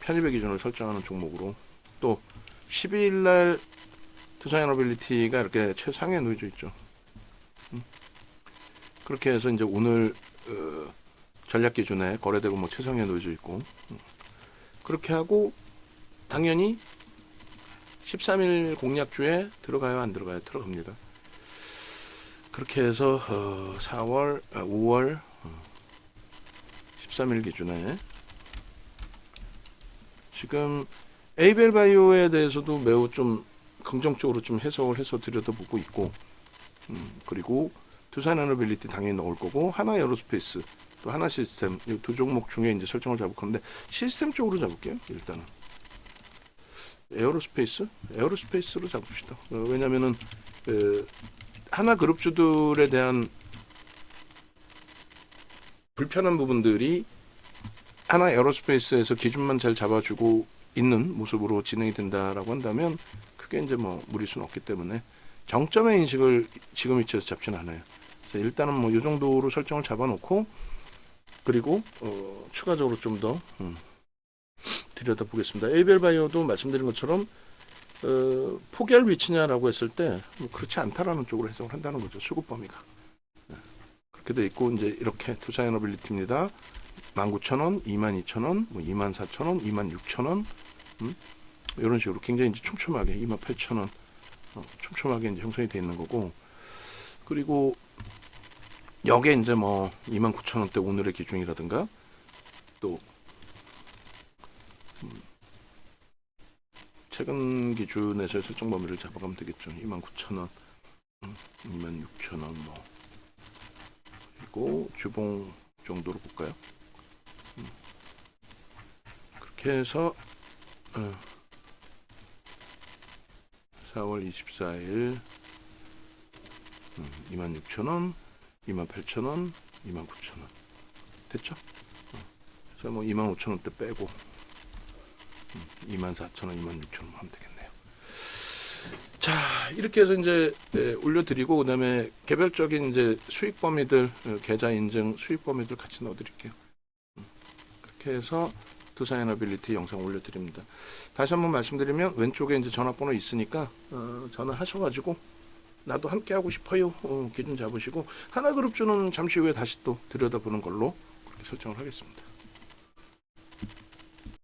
Speaker 1: 편입의 기준을 설정하는 종목으로 또 12일 날 두산에너빌리티가 이렇게 최상위에 놓여져 있죠. 그렇게 해서 이제 오늘 전략 기준에 거래되고 뭐 최상위에 놓여져 있고 그렇게 하고 당연히 13일 공략주에 들어가요, 안 들어가요? 들어갑니다. 그렇게 해서 4월, 5월 13일 기준에 지금 에이벨바이오에 대해서도 매우 좀 긍정적으로 좀 해석을 해서 들여다보고 있고 그리고 두산에너빌리티 당연히 넣을 거고 하나에어로스페이스 또 하나시스템 이 두 종목 중에 이제 설정을 잡을 건데 시스템 쪽으로 잡을게요. 일단은 에어로스페이스로 잡읍시다. 왜냐면은 하나그룹주들에 대한 불편한 부분들이 하나에어로스페이스에서 기준만 잘 잡아주고 있는 모습으로 진행이 된다라고 한다면 크게 이제 뭐 무리수는 없기 때문에 정점의 인식을 지금 위치에서 잡지는 않아요. 그래서 일단은 뭐 이 정도로 설정을 잡아놓고 그리고 추가적으로 좀 더 들여다보겠습니다. 에이벨바이오도 말씀드린 것처럼 포기할 위치냐라고 했을 때 그렇지 않다라는 쪽으로 해석을 한다는 거죠. 수급 범위가 그렇게 돼 있고 이제 이렇게 두산에너빌리티입니다. 19,000원, 22,000원, 뭐 24,000원, 26,000원 이런 식으로 굉장히 이제 촘촘하게 28,000원 촘촘하게 이제 형성이 되어 있는 거고 그리고 여기에 이제 뭐 29,000원대 오늘의 기준이라든가 또 최근 기준에서의 설정 범위를 잡아가면 되겠죠. 29,000원, 26,000원 뭐 그리고 주봉 정도로 볼까요? 그렇게 해서 4월 24일 26,000원, 28,000원, 29,000원 됐죠? 그래서 뭐 25,000원대 빼고 24,000원, 26,000원 하면 되겠네요. 자, 이렇게 해서 이제 올려드리고 그다음에 개별적인 이제 수익 범위들 계좌 인증 수익 범위들 같이 넣어드릴게요. 그렇게 해서 두산에너빌리티 영상 올려드립니다. 다시 한번 말씀드리면 왼쪽에 이제 전화번호 있으니까 전화하셔가지고 나도 함께 하고 싶어요 기준 잡으시고 하나그룹주는 잠시 후에 다시 또 들여다보는 걸로 그렇게 설정을 하겠습니다.